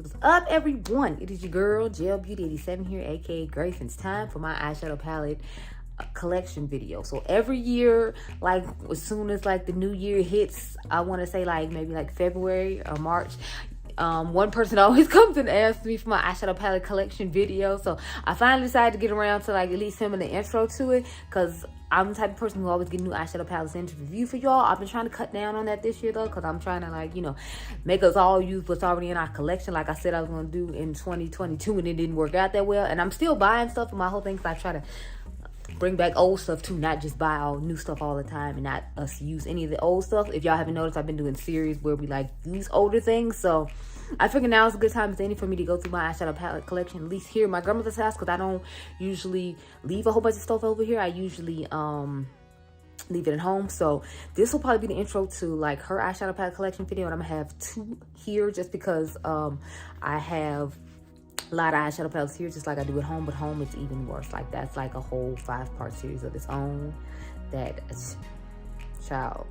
What's up, everyone? It is your girl, Gel Beauty 87 here, aka Grace, and it's time for my eyeshadow palette collection video. So every year, like as soon as like the new year hits, I want to say like maybe like February or March, one person always comes and asks me for my eyeshadow palette collection video. So I finally decided to get around to like at least filming the intro to it, because I'm the type of person who always get new eyeshadow palettes in to review for y'all. I've been trying to cut down on that this year though, because I'm trying to like, you know, make us all use what's already in our collection like I said I was going to do in 2022, and it didn't work out that well. And I'm still buying stuff for my whole thing, because I try to bring back old stuff too, not just buy all new stuff all the time and not us use any of the old stuff. If y'all haven't noticed, I've been doing series where we like use older things, so I figured now is a good time as any for me to go through my eyeshadow palette collection, at least here at my grandmother's house, because I don't usually leave a whole bunch of stuff over here. I usually leave it at home. So this will probably be the intro to like her eyeshadow palette collection video, and I'm gonna have two here just because I have a lot of eyeshadow palettes here just like I do at home, but home it's even worse. Like that's like a whole 5-part series of its own. That child.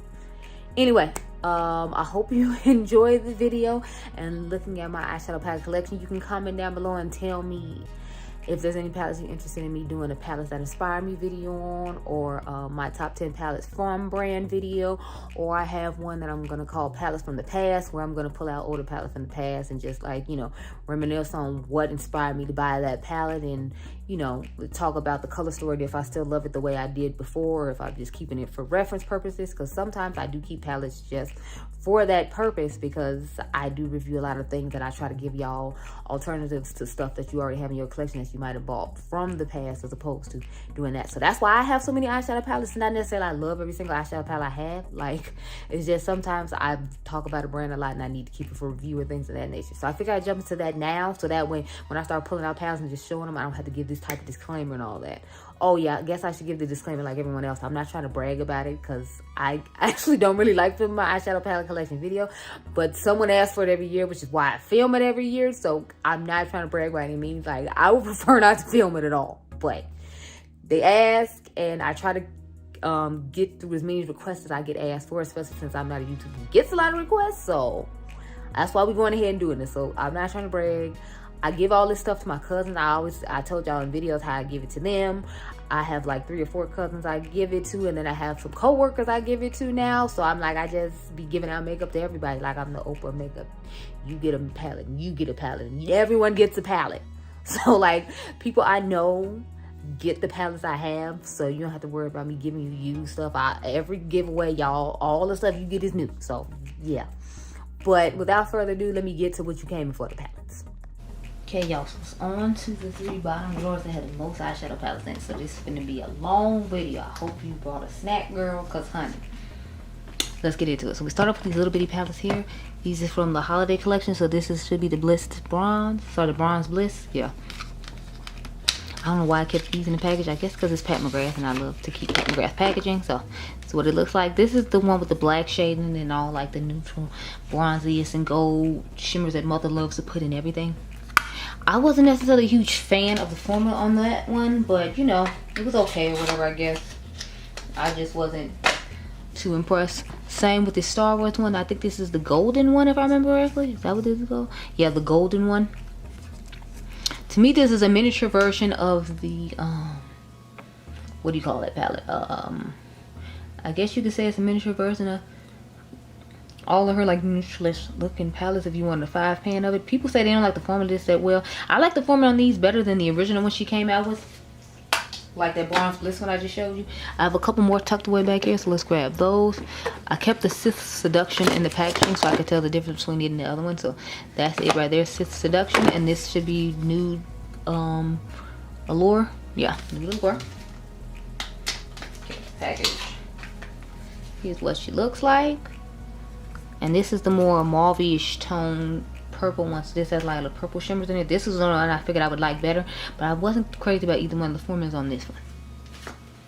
Anyway, I hope you enjoy the video and looking at my eyeshadow palette collection. You can comment down below and tell me if there's any palettes you're interested in me doing a palettes that inspire me video on, or my top 10 palettes from brand video, or I have one that I'm gonna call palettes from the past, where I'm gonna pull out older palettes from the past and just like, you know, reminisce on what inspired me to buy that palette, and you know, talk about the color story, if I still love it the way I did before, or if I'm just keeping it for reference purposes, because sometimes I do keep palettes just for that purpose, because I do review a lot of things that I try to give y'all alternatives to stuff that you already have in your collection that you might have bought from the past, as opposed to doing that. So that's why I have so many eyeshadow palettes. Not necessarily I love every single eyeshadow palette I have, like it's just sometimes I talk about a brand a lot and I need to keep it for review or things of that nature. So I figure I jump into that now, so that when I start pulling out palettes and just showing them, I don't have to give this type of disclaimer and all that. Oh yeah, I guess I should give the disclaimer like everyone else. I'm not trying to brag about it, because I actually don't really like filming my eyeshadow palette collection video, but someone asks for it every year, which is why I film it every year. So I'm not trying to brag by any means. Like I would prefer not to film it at all, but they ask and I try to get through as many requests as I get asked for, especially since I'm not a YouTuber who gets a lot of requests. So that's why we're going ahead and doing this. So I'm not trying to brag. I give all this stuff to my cousins. I told y'all in videos how I give it to them. I have like 3 or 4 cousins I give it to, and then I have some co-workers I give it to now. So I'm like, I just be giving out makeup to everybody. Like I'm the Oprah makeup. You get a palette, and you get a palette, and everyone gets a palette. So like people I know get the palettes I have, so you don't have to worry about me giving you used stuff. Every giveaway, y'all, all the stuff you get is new. So yeah. But without further ado, let me get to what you came in for, the palettes. Okay, y'all, so it's on to the 3 bottom drawers that have the most eyeshadow palettes in it. So this is going to be a long video. I hope you brought a snack, girl, because honey, let's get into it. So we start off with these little bitty palettes here. These are from the holiday collection. So this should be the Bliss Bronze. Sorry, the Bronze Bliss. Yeah. I don't know why I kept using the package. I guess because it's Pat McGrath and I love to keep Pat McGrath packaging. So that's what it looks like. This is the one with the black shading and all like the neutral bronziest and gold shimmers that Mother loves to put in everything. I wasn't necessarily a huge fan of the formula on that one, but you know, it was okay or whatever, I guess. I just wasn't too impressed. Same with the Star Wars one. I think this is the golden one, if I remember correctly. Is that what this is called? Yeah, the golden one. To me, this is a miniature version of the what do you call that palette? I guess you could say it's a miniature version of all of her like neutralish looking palettes, if you want a 5-pan of it. People say they don't like the formula this that well. I like the formula on these better than the original one she came out with, like that Bronze Bliss one I just showed you. I have a couple more tucked away back here, so let's grab those. I kept the Sith Seduction in the packaging so I could tell the difference between it and the other one. So that's it right there, Sith Seduction, and this should be Nude Allure. Yeah, Nude Allure. Okay, package. Here's what she looks like. And this is the more mauve-ish tone purple one. So this has like the purple shimmers in it. This is the one I figured I would like better, but I wasn't crazy about either one of the formulas on this one.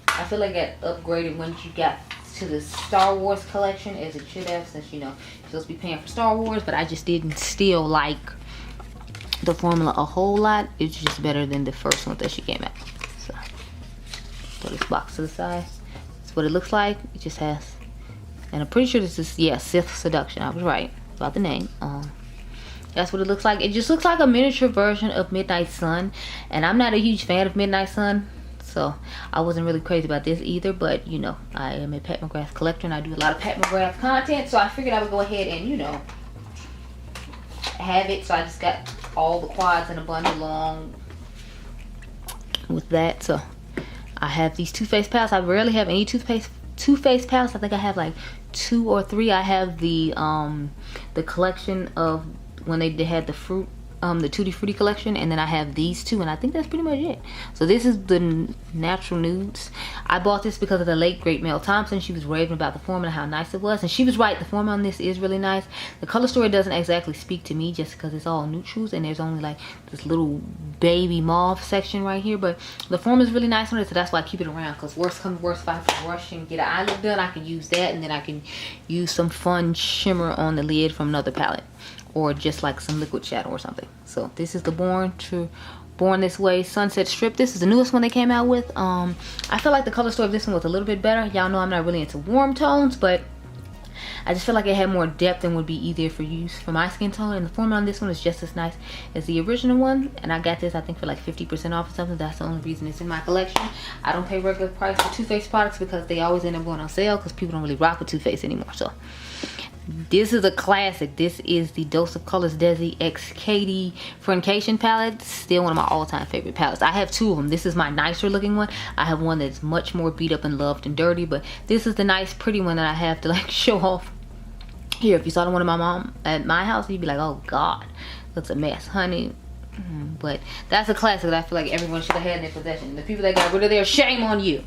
I feel like it upgraded once you got to the Star Wars collection, as it should have, since you know you're supposed to be paying for Star Wars, but I just didn't still like the formula a whole lot. It's just better than the first one that she came out. So put this box to the side. That's what it looks like. It just has, and I'm pretty sure this is, yeah, Sith Seduction. I was right about the name. That's what it looks like. It just looks like a miniature version of Midnight Sun, and I'm not a huge fan of Midnight Sun, so I wasn't really crazy about this either. But you know, I am a Pat McGrath collector and I do a lot of Pat McGrath content, so I figured I would go ahead and, you know, have it. So I just got all the quads in a bundle along with that. So I have these Too Faced palettes. I rarely have any Too Faced palettes. I think I have like 2 or 3. I have the collection of when they had the fruit, the Tutti Frutti collection, and then I have these 2, and I think that's pretty much it. So this is the Natural Nudes. I bought this because of the late great Mel Thompson. She was raving about the formula, how nice it was, and she was right. The formula on this is really nice. The color story doesn't exactly speak to me just because it's all neutrals, and there's only like this little baby mauve section right here, but the formula is really nice on it, so that's why I keep it around. Because worst comes to worst, if I have to rush and get an eyelid done, I can use that, and then I can use some fun shimmer on the lid from another palette, or just like some liquid shadow or something. So this is the Born This Way Sunset Strip. This is the newest one they came out with. I feel like the color story of this one was a little bit better. Y'all know I'm not really into warm tones, but I just feel like it had more depth and would be easier for use for my skin tone. And the formula on this one is just as nice as the original one. And I got this, I think, for like 50% off or something. That's the only reason it's in my collection. I don't pay regular price for Too Faced products because they always end up going on sale because people don't really rock with Too Faced anymore. So this is a classic. This is the Dose of Colors Desi X Katie Friendcation palette. Still one of my all-time favorite palettes. I have 2 of them. This is my nicer looking one. I have one that's much more beat up and loved and dirty, but this is the nice pretty one that I have to like show off. Here, if you saw the one of my mom at my house, you'd be like, oh god, looks a mess, honey. But that's a classic that I feel like everyone should have had in their possession. The people that got rid of their, shame on you.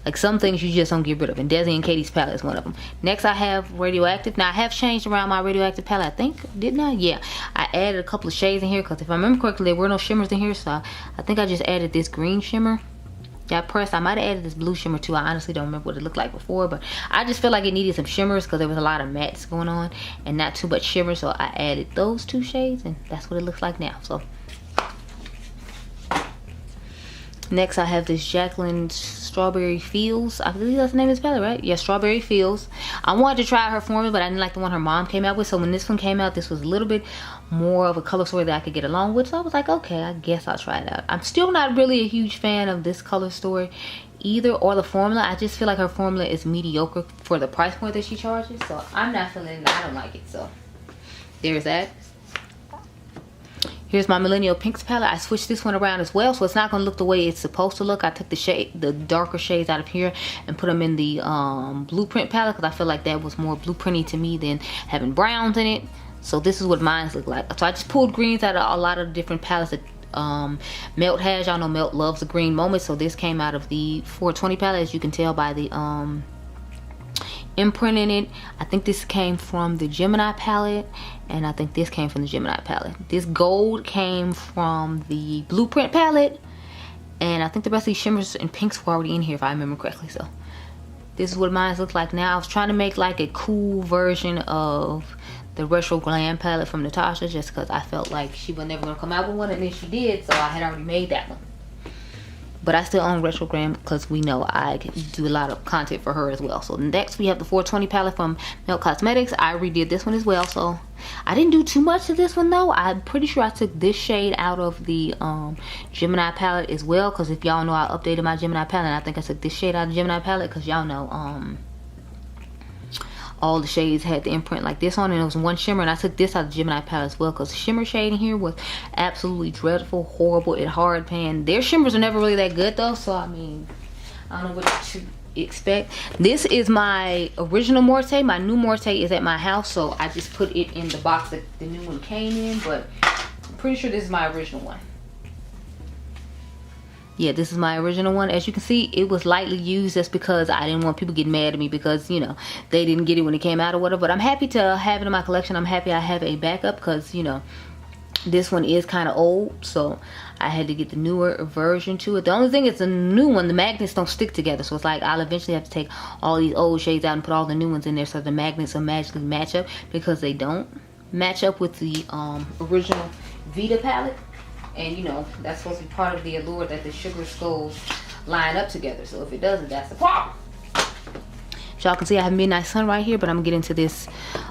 Like, some things you just don't get rid of, and Desi and Katie's palette is one of them. Next, I have Radioactive. Now, I have changed around my Radioactive palette, I think. Didn't I? Yeah. I added a couple of shades in here, because if I remember correctly, there were no shimmers in here, so I think I just added this green shimmer. Got pressed. I might have added this blue shimmer, too. I honestly don't remember what it looked like before, but I just feel like it needed some shimmers, because there was a lot of mattes going on, and not too much shimmer, so I added those 2 shades, and that's what it looks like now. So next, I have this Jacqueline Strawberry Fields. I believe that's the name of this palette, right? Yeah, Strawberry Fields. I wanted to try her formula, but I didn't like the one her mom came out with. So when this one came out, this was a little bit more of a color story that I could get along with. So I was like, okay, I guess I'll try it out. I'm still not really a huge fan of this color story either, or the formula. I just feel like her formula is mediocre for the price point that she charges. So I'm not feeling it. I don't like it. So there's that. Here's my Millennial Pinks palette. I switched this one around as well, so it's not going to look the way it's supposed to look. I took the darker shades out of here and put them in the Blueprint palette, because I feel like that was more blueprinty to me than having browns in it. So this is what mine look like. So I just pulled greens out of a lot of different palettes that Melt has. Y'all know Melt loves the green moment, so this came out of the 420 palette, as you can tell by the imprint in it. I think this came from the Gemini palette, and I think this came from the Gemini palette. This gold came from the Blueprint palette, and I think the rest of these shimmers and pinks were already in here if I remember correctly. So this is what mine looks like now. I was trying to make like a cool version of the Retro Glam palette from Natasha, just because I felt like she was never going to come out with one, and then she did, so I had already made that one. But I still own Retro Glam because we know I do a lot of content for her as well. So next we have the 420 palette from Melt Cosmetics. I redid this one as well. So I didn't do too much to this one though. I'm pretty sure I took this shade out of the Gemini palette as well. Because if y'all know, I updated my Gemini palette. And I think I took this shade out of the Gemini palette because y'all know all the shades had the imprint like this on, and it was one shimmer, and I took this out of the Gemini palette as well because the shimmer shade in here was absolutely dreadful, horrible, it hard pan. Their shimmers are never really that good though, so I mean, I don't know what to expect. This is my original Morte. My new Morte is at my house, so I just put it in the box that the new one came in, but I'm pretty sure this is my original one. Yeah, this is my original one. As you can see, it was lightly used just because I didn't want people getting mad at me because, you know, they didn't get it when it came out or whatever. But I'm happy to have it in my collection. I'm happy I have a backup because, you know, this one is kind of old. So I had to get the newer version to it. The only thing is the new one, the magnets don't stick together. So it's like I'll eventually have to take all these old shades out and put all the new ones in there so the magnets will magically match up, because they don't match up with the original Vita palette. And you know, that's supposed to be part of the allure that the sugar skulls line up together. So if it doesn't, that's the problem. Y'all can see I have Midnight Sun right here, but I'm gonna get into this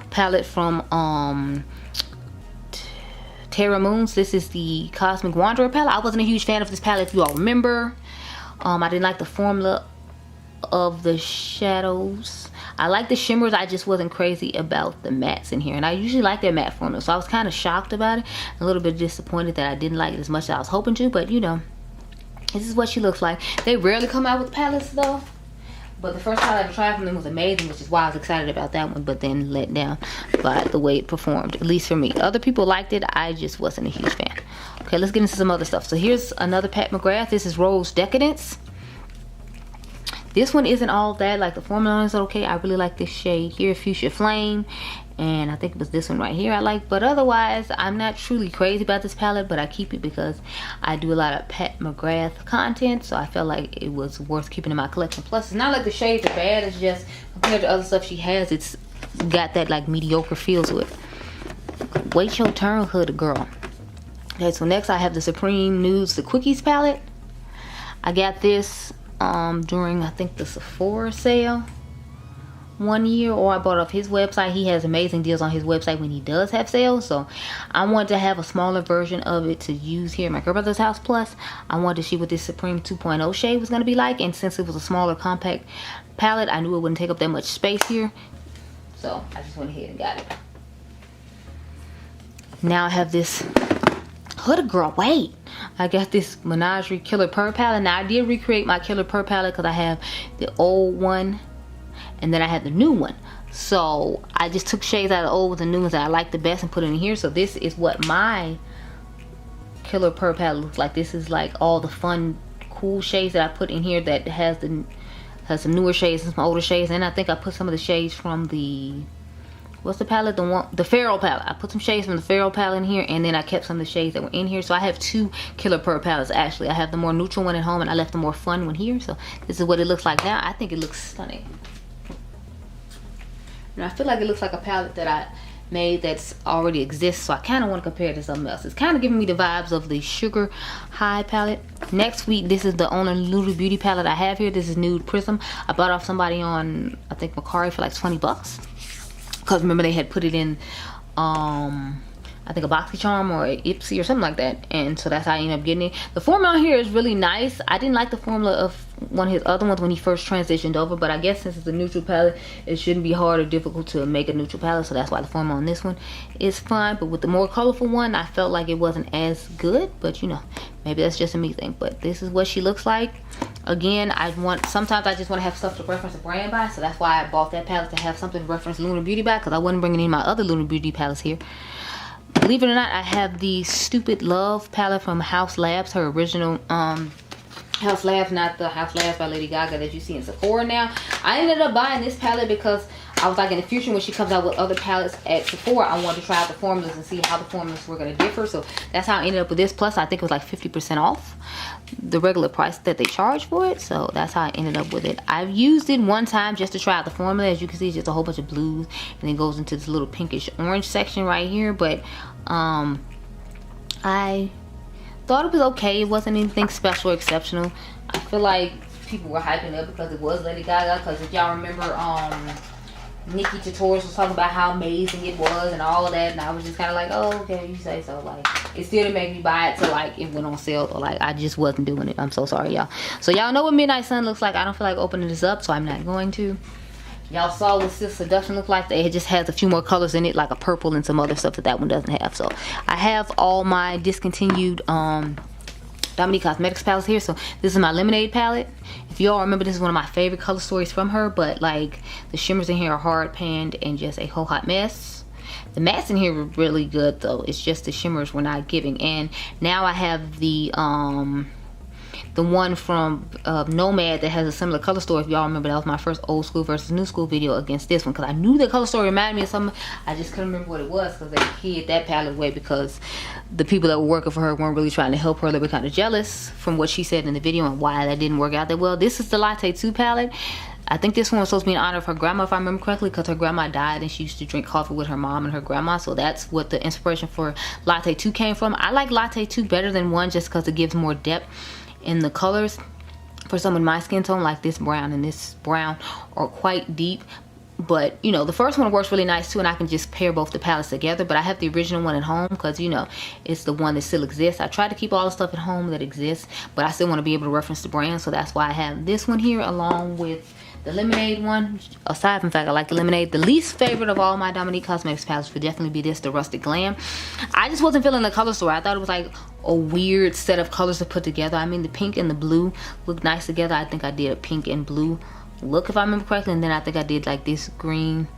palette from Terra Moons. This is the Cosmic Wanderer palette. I wasn't a huge fan of this palette, if you all remember. I didn't like the formula of the shadows. I like the shimmers. I just wasn't crazy about the mattes in here, and I usually like their matte formula, so I was kind of shocked about it, a little bit disappointed that I didn't like it as much as I was hoping to. But you know, this is what she looks like. They rarely come out with palettes though, but the first palette I ever tried from them was amazing, which is why I was excited about that one, but then let down by the way it performed, at least for me. Other people liked it, I just wasn't a huge fan. Okay, let's get into some other stuff. So here's another Pat McGrath. This is Rose Decadence. This one isn't all that, like the formula is okay. I really like this shade here, Fuchsia Flame, and I think it was this one right here I like. But otherwise, I'm not truly crazy about this palette, but I keep it because I do a lot of Pat McGrath content, so I felt like it was worth keeping in my collection. Plus, it's not like the shades are bad, it's just compared to other stuff she has, it's got that like mediocre feel to it. Wait your turn, Huda girl. Okay, so next I have the Supreme Nudes the Quickies palette. I got this during I think the Sephora sale one year, or I bought it off his website. He has amazing deals on his website when he does have sales, so I wanted to have a smaller version of it to use here at my girl brother's house. Plus I wanted to see what this Supreme 2.0 shade was going to be like, and since it was a smaller compact palette, I knew it wouldn't take up that much space here, so I just went ahead and got it. Now I have this Huda girl, wait, I got this Menagerie Killer Purr palette. Now I did recreate my Killer Purr palette because I have the old one and then I had the new one, so I just took shades out of the old with the new ones that I like the best and put it in here. So this is what my Killer Purr palette looks like. This is like all the fun cool shades that I put in here that has some newer shades and some older shades, and I think I put some of the shades from the, what's the palette, the Feral palette. I put some shades from the Feral palette in here, and then I kept some of the shades that were in here. So I have two Killer Purr palettes actually. I have the more neutral one at home and I left the more fun one here. So this is what it looks like now. I think it looks stunning. And I feel like it looks like a palette that I made that's already exists, so I kind of want to compare it to something else. It's kind of giving me the vibes of the Sugar High palette. Next week, this is the only Nude Beauty palette I have here. This is Nude Prism. I bought off somebody on, I think, Macari for like 20 bucks. Because remember they had put it in I think a BoxyCharm or a Ipsy or something like that, and so that's how I ended up getting it. The formula here is really nice. I didn't like the formula of one of his other ones when he first transitioned over, but I guess since it's a neutral palette, it shouldn't be hard or difficult to make a neutral palette, so that's why the formula on this one is fine. But with the more colorful one, I felt like it wasn't as good, but you know, maybe that's just a me thing. But this is what she looks like. Again, sometimes I just want to have stuff to reference a brand by, so that's why I bought that palette, to have something to reference Lunar Beauty by, because I wasn't bringing in my other Lunar Beauty palettes here. Believe it or not, I have the Stupid Love palette from House Labs, her original House Labs, not the House Labs by Lady Gaga that you see in Sephora now. I ended up buying this palette because I was like, in the future when she comes out with other palettes at Sephora, I wanted to try out the formulas and see how the formulas were going to differ. So that's how I ended up with this. Plus I think it was like 50% off the regular price that they charge for it. So that's how I ended up with it. I've used it one time just to try out the formula. As you can see, it's just a whole bunch of blues, and then goes into this little pinkish orange section right here. But I thought it was okay. It wasn't anything special or exceptional. I feel like people were hyping it up because it was Lady Gaga. Because if y'all remember, Nikki Tutorials was talking about how amazing it was and all of that, and I was just kind of like, oh, okay, you say so. Like, it still didn't make me buy it till like it went on sale, or like I just wasn't doing it. I'm so sorry, y'all. So y'all know what Midnight Sun looks like. I don't feel like opening this up, so I'm not going to. Y'all saw what Sis Seduction looked like. It just has a few more colors in it, like a purple and some other stuff that one doesn't have. So I have all my discontinued Dominique Cosmetics palettes here. So this is my Lemonade palette. If y'all remember, this is one of my favorite color stories from her, but like the shimmers in here are hard panned and just a whole hot mess. The mattes in here were really good though. It's just the shimmers were not giving. And now I have the one from Nomad that has a similar color story. If y'all remember, that was my first old school versus new school video against this one, because I knew the color story reminded me of something. I just couldn't remember what it was because they hid that palette away because the people that were working for her weren't really trying to help her. They were kind of jealous from what she said in the video and why that didn't work out that well. This is the Latte 2 palette. I think this one was supposed to be in honor of her grandma, if I remember correctly, because her grandma died and she used to drink coffee with her mom and her grandma. So that's what the inspiration for Latte 2 came from. I like Latte 2 better than 1 just because it gives more depth in the colors. For someone my skin tone, like this brown and this brown are quite deep. But you know, the first one works really nice too, and I can just pair both the palettes together. But I have the original one at home because, you know, it's the one that still exists. I try to keep all the stuff at home that exists, but I still want to be able to reference the brand, so that's why I have this one here along with the lemonade one. Aside from the fact I like the lemonade, the least favorite of all my Dominique Cosmetics palettes would definitely be this, the Rustic Glam. I just wasn't feeling the color story. I thought it was like a weird set of colors to put together. I mean, the pink and the blue look nice together. I think I did a pink and blue look, if I remember correctly, and then I think I did like this green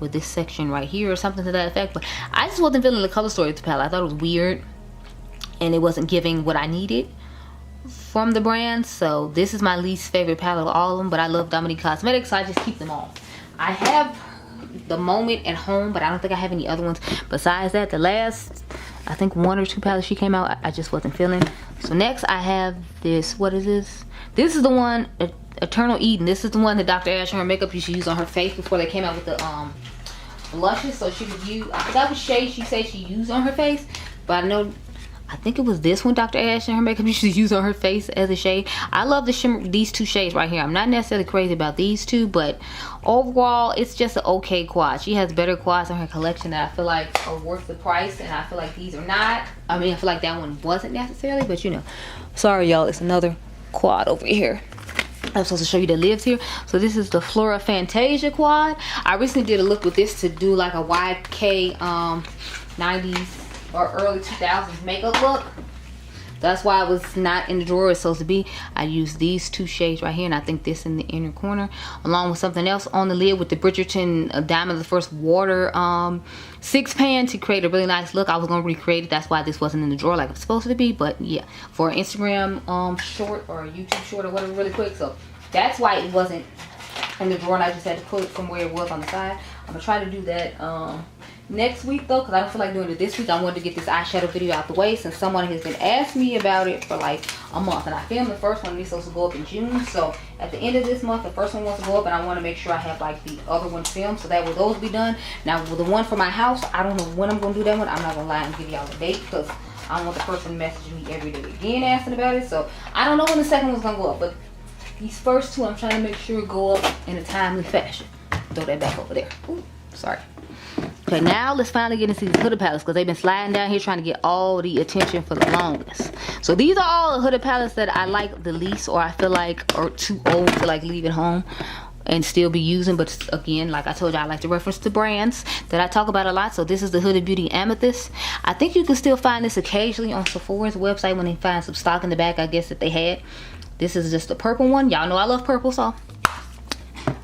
with this section right here or something to that effect. But I just wasn't feeling the color story of the palette. I thought it was weird and it wasn't giving what I needed from the brand. So this is my least favorite palette of all of them, but I love Dominique Cosmetics, so I just keep them all. I have the Moment at home, but I don't think I have any other ones besides that. The last, I think 1 or 2 palettes she came out, I just wasn't feeling. So next I have this, what is this? This is the one, Eternal Eden. This is the one that Dr. Ash and her makeup used to use on her face before they came out with the blushes. So she would use, I forgot what shade she said she used on her face, but I think it was this one Dr. Ash and her makeup used to use on her face as a shade. I love the shimmer, these 2 shades right here. I'm not necessarily crazy about these 2, but overall it's just an okay quad. She has better quads in her collection that I feel like are worth the price, and I feel like these are not. I mean, I feel like that one wasn't necessarily, but you know, sorry y'all, it's another quad over here I'm supposed to show you that lives here. So this is the Flora Fantasia quad. I recently did a look with this to do like a YK 90s or early 2000s makeup look. That's why it was not in the drawer it's supposed to be. I used these 2 shades right here, and I think this in the inner corner, along with something else on the lid with the Bridgerton Diamond of the First Water 6 pan to create a really nice look. I was going to recreate it. That's why this wasn't in the drawer like it's supposed to be. But yeah, for an Instagram short or a YouTube short or whatever really quick. So that's why it wasn't in the drawer, and I just had to pull it from where it was on the side. I'm going to try to do that next week though, because I don't feel like doing it this week. I wanted to get this eyeshadow video out the way since someone has been asking me about it for like a month, and I filmed the first one, and it's supposed to go up in June. So at the end of this month, the first one wants to go up, and I want to make sure I have like the other one filmed, so that will those be done. Now with the one for my house, I don't know when I'm gonna do that one. I'm not gonna lie and give y'all a date because I don't want the person messaging me every day again asking about it. So I don't know when the second one's gonna go up, but these first 2 I'm trying to make sure go up in a timely fashion. Throw that back over there. Ooh, sorry. Okay, now let's finally get into these Huda palettes, because they've been sliding down here trying to get all the attention for the longest. So these are all the Huda palettes that I like the least, or I feel like are too old to like leave at home and still be using. But again, like I told you, I like to reference the brands that I talk about a lot. So this is the Huda Beauty Amethyst. I think you can still find this occasionally on Sephora's website when they find some stock in the back, I guess, that they had. This is just the purple one. Y'all know I love purple, so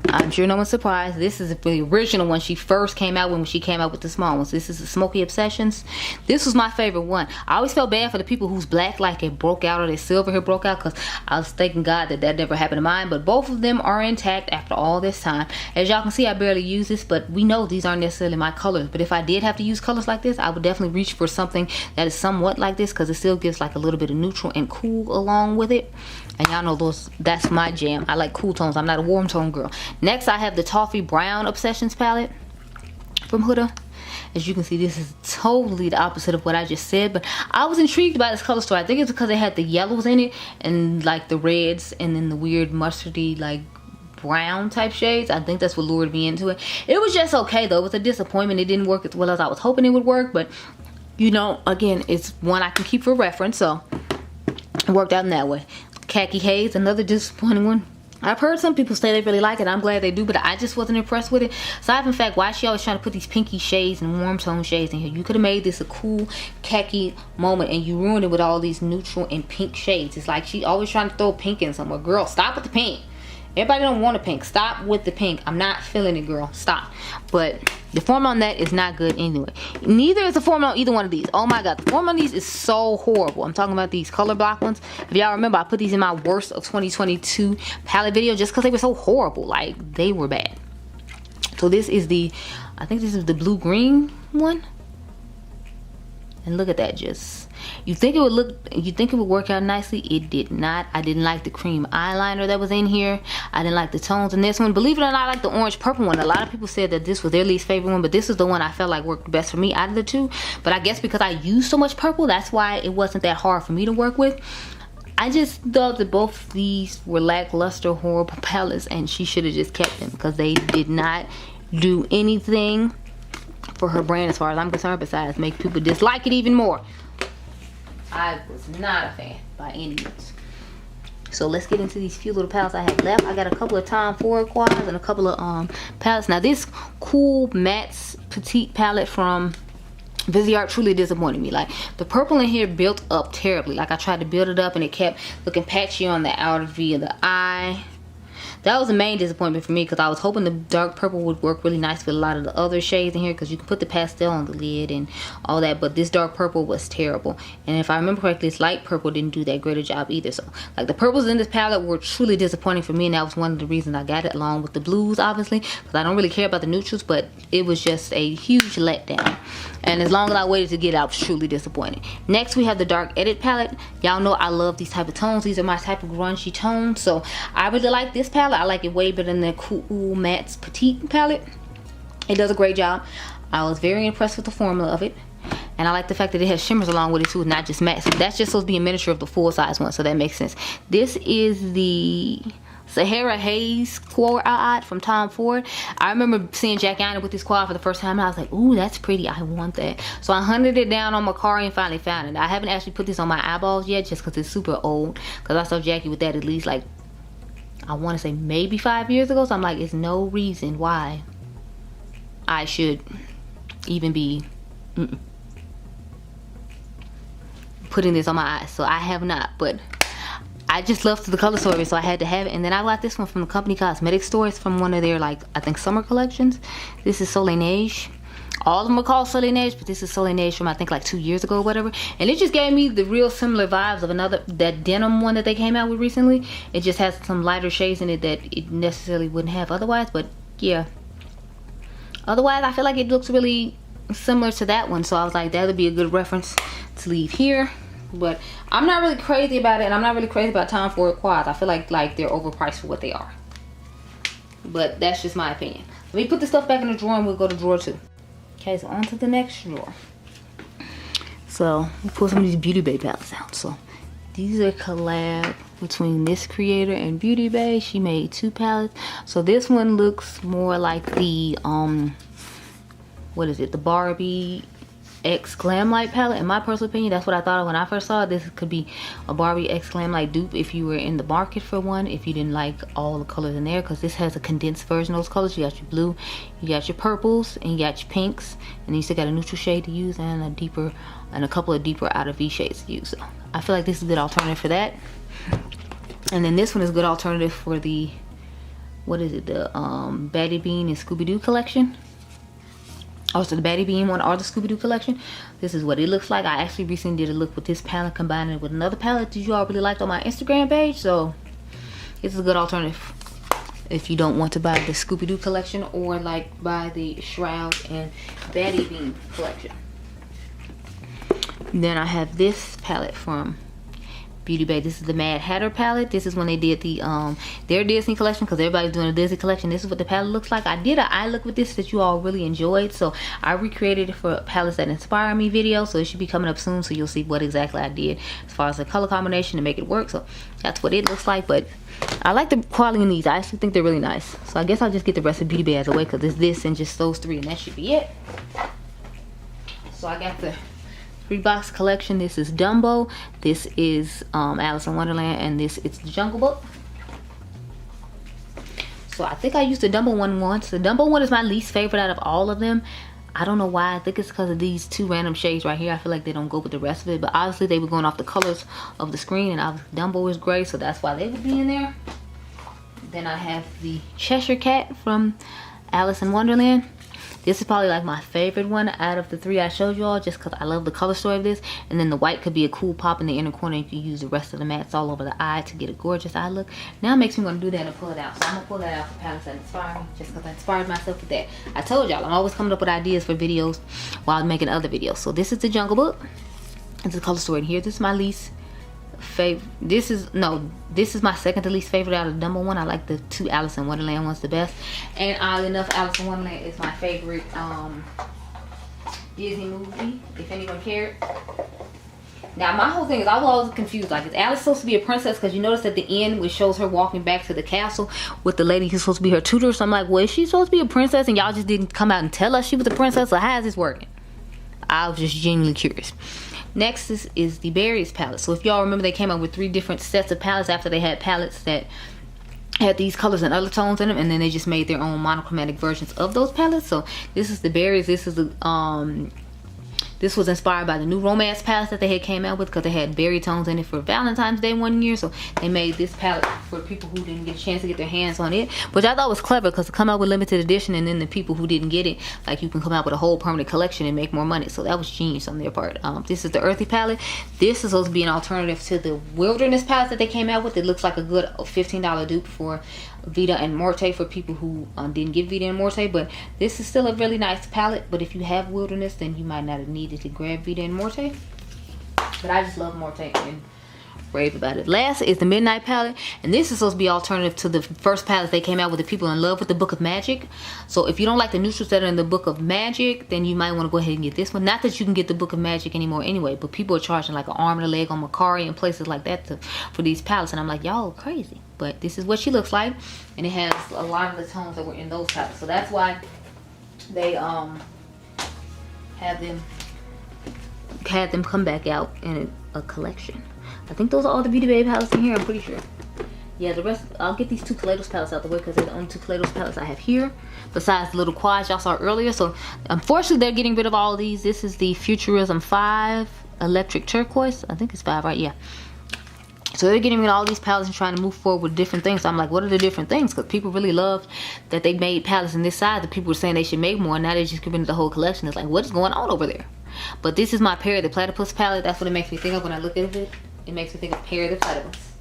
I'm sure no one's surprised. This is the original one she first came out when she came out with the small ones. This is the Smoky Obsessions. This was my favorite one. I always felt bad for the people whose black like it broke out or their silver hair broke out, because I was thanking God that that never happened to mine. But both of them are intact after all this time. As y'all can see, I barely use this, but we know these aren't necessarily my colors. But if I did have to use colors like this, I would definitely reach for something that is somewhat like this, because it still gives like a little bit of neutral and cool along with it. And y'all know those, that's my jam. I like cool tones. I'm not a warm tone girl. Next, I have the Toffee Brown Obsessions palette from Huda. As you can see, this is totally the opposite of what I just said, but I was intrigued by this color story. I think it's because it had the yellows in it and like the reds and then the weird mustardy like brown type shades. I think that's what lured me into it. It was just okay though. It was a disappointment. It didn't work as well as I was hoping it would work, but you know, again, it's one I can keep for reference, so it worked out in that way. Khaki Haze, another disappointing one. I've heard some people say they really like it. I'm glad they do, but I just wasn't impressed with it. Aside from the fact, why is she always trying to put these pinky shades and warm tone shades in here? You could have made this a cool khaki moment, and you ruined it with all these neutral and pink shades. It's like she always trying to throw pink in somewhere. Girl, stop with the pink. Everybody don't want a pink. Stop with the pink. I'm not feeling it, girl. Stop. But the formula on that is not good anyway. Neither is the formula on either one of these. Oh my god, the formula on these is so horrible. I'm talking about these color block ones. If y'all remember, I put these in my worst of 2022 palette video just because they were so horrible. Like, they were bad. So this is the, I think this is the blue green one. And look at that, just, you think it would look, you think it would work out nicely. It did not. I didn't like the cream eyeliner that was in here. I didn't like the tones in this one. Believe it or not, I like the orange purple one. A lot of people said that this was their least favorite one, but this is the one I felt like worked best for me out of the 2. But I guess because I used so much purple, that's why it wasn't that hard for me to work with. I just thought that both of these were lackluster, horrible palettes, and she should have just kept them because they did not do anything for her brand as far as I'm concerned besides make people dislike it even more. I was not a fan by any means. So let's get into these few little palettes I have left. I got a couple of Tom Ford quads and a couple of palettes. Now this Cool Mattes Petite palette from Viseart truly disappointed me. Like, the purple in here built up terribly. Like, I tried to build it up and it kept looking patchy on the outer V of the eye. That was the main disappointment for me, because I was hoping the dark purple would work really nice with a lot of the other shades in here, because you can put the pastel on the lid and all that, but this dark purple was terrible. And if I remember correctly, this light purple didn't do that great a job either. So like, the purples in this palette were truly disappointing for me, and that was one of the reasons I got it, along with the blues obviously, because I don't really care about the neutrals, but it was just a huge letdown. And as long as I waited to get it, I was truly disappointed. Next, we have the Dark Edit palette. Y'all know I love these type of tones. These are my type of grungy tones. So I really like this palette. I like it way better than the Cool Mattes Petite palette. It does a great job. I was very impressed with the formula of it. And I like the fact that it has shimmers along with it too, not just matte. So that's just supposed to be a miniature of the full size one. So that makes sense. This is the Sahara Haze quad from Tom Ford. I remember seeing Jack Anna with this quad for the first time, and I was like, ooh, that's pretty, I want that. So I hunted it down on Macari and finally found it. I haven't actually put this on my eyeballs yet, just because it's super old, because I saw Jackie with that at least, like, I want to say maybe 5 years ago. So I'm like, it's no reason why I should even be putting this on my eyes. So I have not, but I just loved the color story, so I had to have it. And then I got this one from the company cosmetic store. It's from one of their, like, I think summer collections. This is Soleil Neige. All of them are called Soleil Neige, but this is Soleil Neige from I think like 2 years ago or whatever. And it just gave me the real similar vibes of that denim one that they came out with recently. It just has some lighter shades in it that it necessarily wouldn't have otherwise, but yeah. Otherwise, I feel like it looks really similar to that one, so I was like, that would be a good reference to leave here. But I'm not really crazy about it, and I'm not really crazy about Tom Ford quads. I feel like they're overpriced for what they are. But that's just my opinion. Let me put this stuff back in the drawer and we'll go to drawer 2. Okay, so on to the next drawer. So we pull some of these Beauty Bay palettes out. So these are collab between this creator and Beauty Bay. She made 2 palettes. So this one looks more like the what is it? The Barbie X Glam Light palette. In my personal opinion, that's what I thought of when I first saw it. This could be a Barbie X Glam Light dupe if you were in the market for one, if you didn't like all the colors in there, because this has a condensed version of those colors. You got your blue, you got your purples, and you got your pinks, and you still got a neutral shade to use and a couple of deeper outer V shades to use. So I feel like this is a good alternative for that. And then this one is a good alternative for the, what is it, the Batty Bean and Scooby-Doo collection. Also the Batty Bean one or the Scooby-Doo collection. This is what it looks like. I actually recently did a look with this palette, combined it with another palette that you all really liked on my Instagram page. So this is a good alternative if you don't want to buy the Scooby-Doo collection, or like buy the Shroud and Batty Bean collection. Then I have this palette from Beauty Bay. This is the Mad Hatter palette. This is when they did the their Disney collection, because everybody's doing a Disney collection. This is what the palette looks like. I did an eye look with this that you all really enjoyed, so I recreated it for palettes that inspire me video. So it should be coming up soon, so you'll see what exactly I did as far as the color combination to make it work. So that's what it looks like. But I like the quality in these. I actually think they're really nice. So I guess I'll just get the rest of Beauty Bay as a way, because it's this and just those 3, and that should be it. So I got the 3-box collection. This is Dumbo, this is Alice in Wonderland, and this is the Jungle Book. So I think I used the Dumbo one once. The Dumbo one is my least favorite out of all of them. I don't know why. I think it's because of these 2 random shades right here. I feel like they don't go with the rest of it, but obviously they were going off the colors of the screen, and obviously Dumbo is gray, so that's why they would be in there. Then I have the Cheshire Cat from Alice in Wonderland. This is probably like my favorite one out of the 3 I showed you all, just because I love the color story of this. And then the white could be a cool pop in the inner corner if you use the rest of the mattes all over the eye to get a gorgeous eye look. Now it makes me want to do that and pull it out. So I'm going to pull that out for palettes that inspire me, just because I inspired myself with that. I told y'all, I'm always coming up with ideas for videos while I'm making other videos. So this is the Jungle Book. It's the color story in here. This is my least favorite. This is my second to least favorite out of the Dumbo one. I like the 2 Alice in Wonderland ones the best, and oddly enough, Alice in Wonderland is my favorite Disney movie, if anyone cared. Now my whole thing is I was always confused. Like, is Alice supposed to be a princess? Because you notice at the end, which shows her walking back to the castle with the lady who's supposed to be her tutor. So I'm like, well, is she supposed to be a princess and y'all just didn't come out and tell us she was a princess? Or how is this working? I was just genuinely curious. Next is the Berries palette. So if y'all remember, they came out with 3 different sets of palettes after they had palettes that had these colors and other tones in them, and then they just made their own monochromatic versions of those palettes. So this is the Berries. This is the this was inspired by the new romance palette that they had came out with, because they had berry tones in it for Valentine's Day one year. So they made this palette for people who didn't get a chance to get their hands on it, which I thought was clever, because to come out with limited edition, and then the people who didn't get it, like, you can come out with a whole permanent collection and make more money. So that was genius on their part. This is the Earthy palette. This is supposed to be an alternative to the Wilderness palette that they came out with. It looks like a good $15 dupe for Vita and Morte, for people who didn't get Vita and Morte. But this is still a really nice palette. But if you have Wilderness, then you might not have needed to grab Vita and Morte. But I just love Morte and rave about it. Last is the Midnight palette, and this is supposed to be alternative to the first palette they came out with, the people in love with the Book of Magic. So if you don't like the neutrals that are in the Book of Magic, then you might want to go ahead and get this one. Not that you can get the Book of Magic anymore anyway, but people are charging like an arm and a leg on Macari and places like that for these palettes, and I'm like, y'all crazy. But this is what she looks like, and it has a lot of the tones that were in those palettes. So that's why they had them come back out in a collection. I think those are all the Beauty Babe palettes in here, I'm pretty sure. Yeah, the rest, I'll get these 2 Kaleidos palettes out the way, because they're the only 2 Kaleidos palettes I have here, besides the little quads y'all saw earlier. So unfortunately, they're getting rid of all of these. This is the Futurism 5 Electric Turquoise. I think it's 5, right? Yeah. So they're getting rid of all these palettes and trying to move forward with different things. So I'm like, what are the different things? Because people really loved that they made palettes in this size. The people were saying they should make more, and now they're just giving the whole collection. It's like, what is going on over there? But this is my Perry the Platypus palette. That's what it makes me think of when I look at it. It makes me think of Perry the Platypus.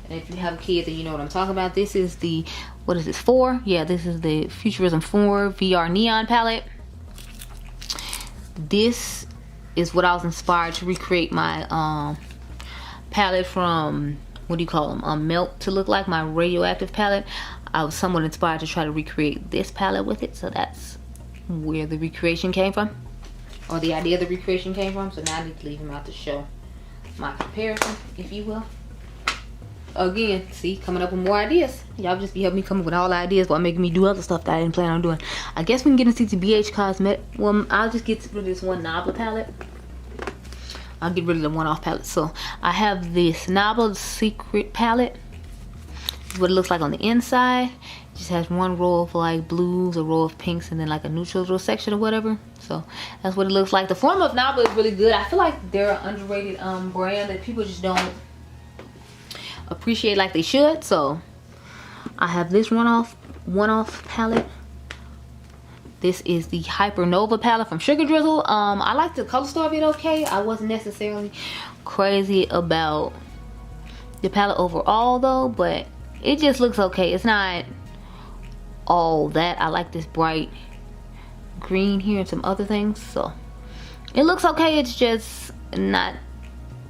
And if you have a kid, then you know what I'm talking about. This is the, what is this, 4? Yeah, this is the Futurism 4 VR Neon palette. This is what I was inspired to recreate my palette from, what do you call them, Melt to look like, my radioactive palette. I was somewhat inspired to try to recreate this palette with it. So that's where the recreation came from, or the idea of the recreation came from. So now I need to leave them out to show my comparison, if you will. Again, see, coming up with more ideas. Y'all just be helping me come up with all the ideas while making me do other stuff that I didn't plan on doing. I guess we can get into the BH Cosmetic. Well, I'll just get rid of this one Nabla palette. I'll get rid of the one-off palette. So I have this Nabla Secret palette. This is what it looks like on the inside. It just has one row of like blues, a row of pinks, and then like a neutrals row section or whatever. So that's what it looks like. The form of Nabla is really good. I feel like they're an underrated brand that people just don't appreciate like they should. So I have this one-off palette. This is the Hypernova palette from Sugar Drizzle. I like the color store of it okay. I wasn't necessarily crazy about the palette overall though, but it just looks okay. It's not all that. I like this bright green here and some other things. So it looks okay. It's just not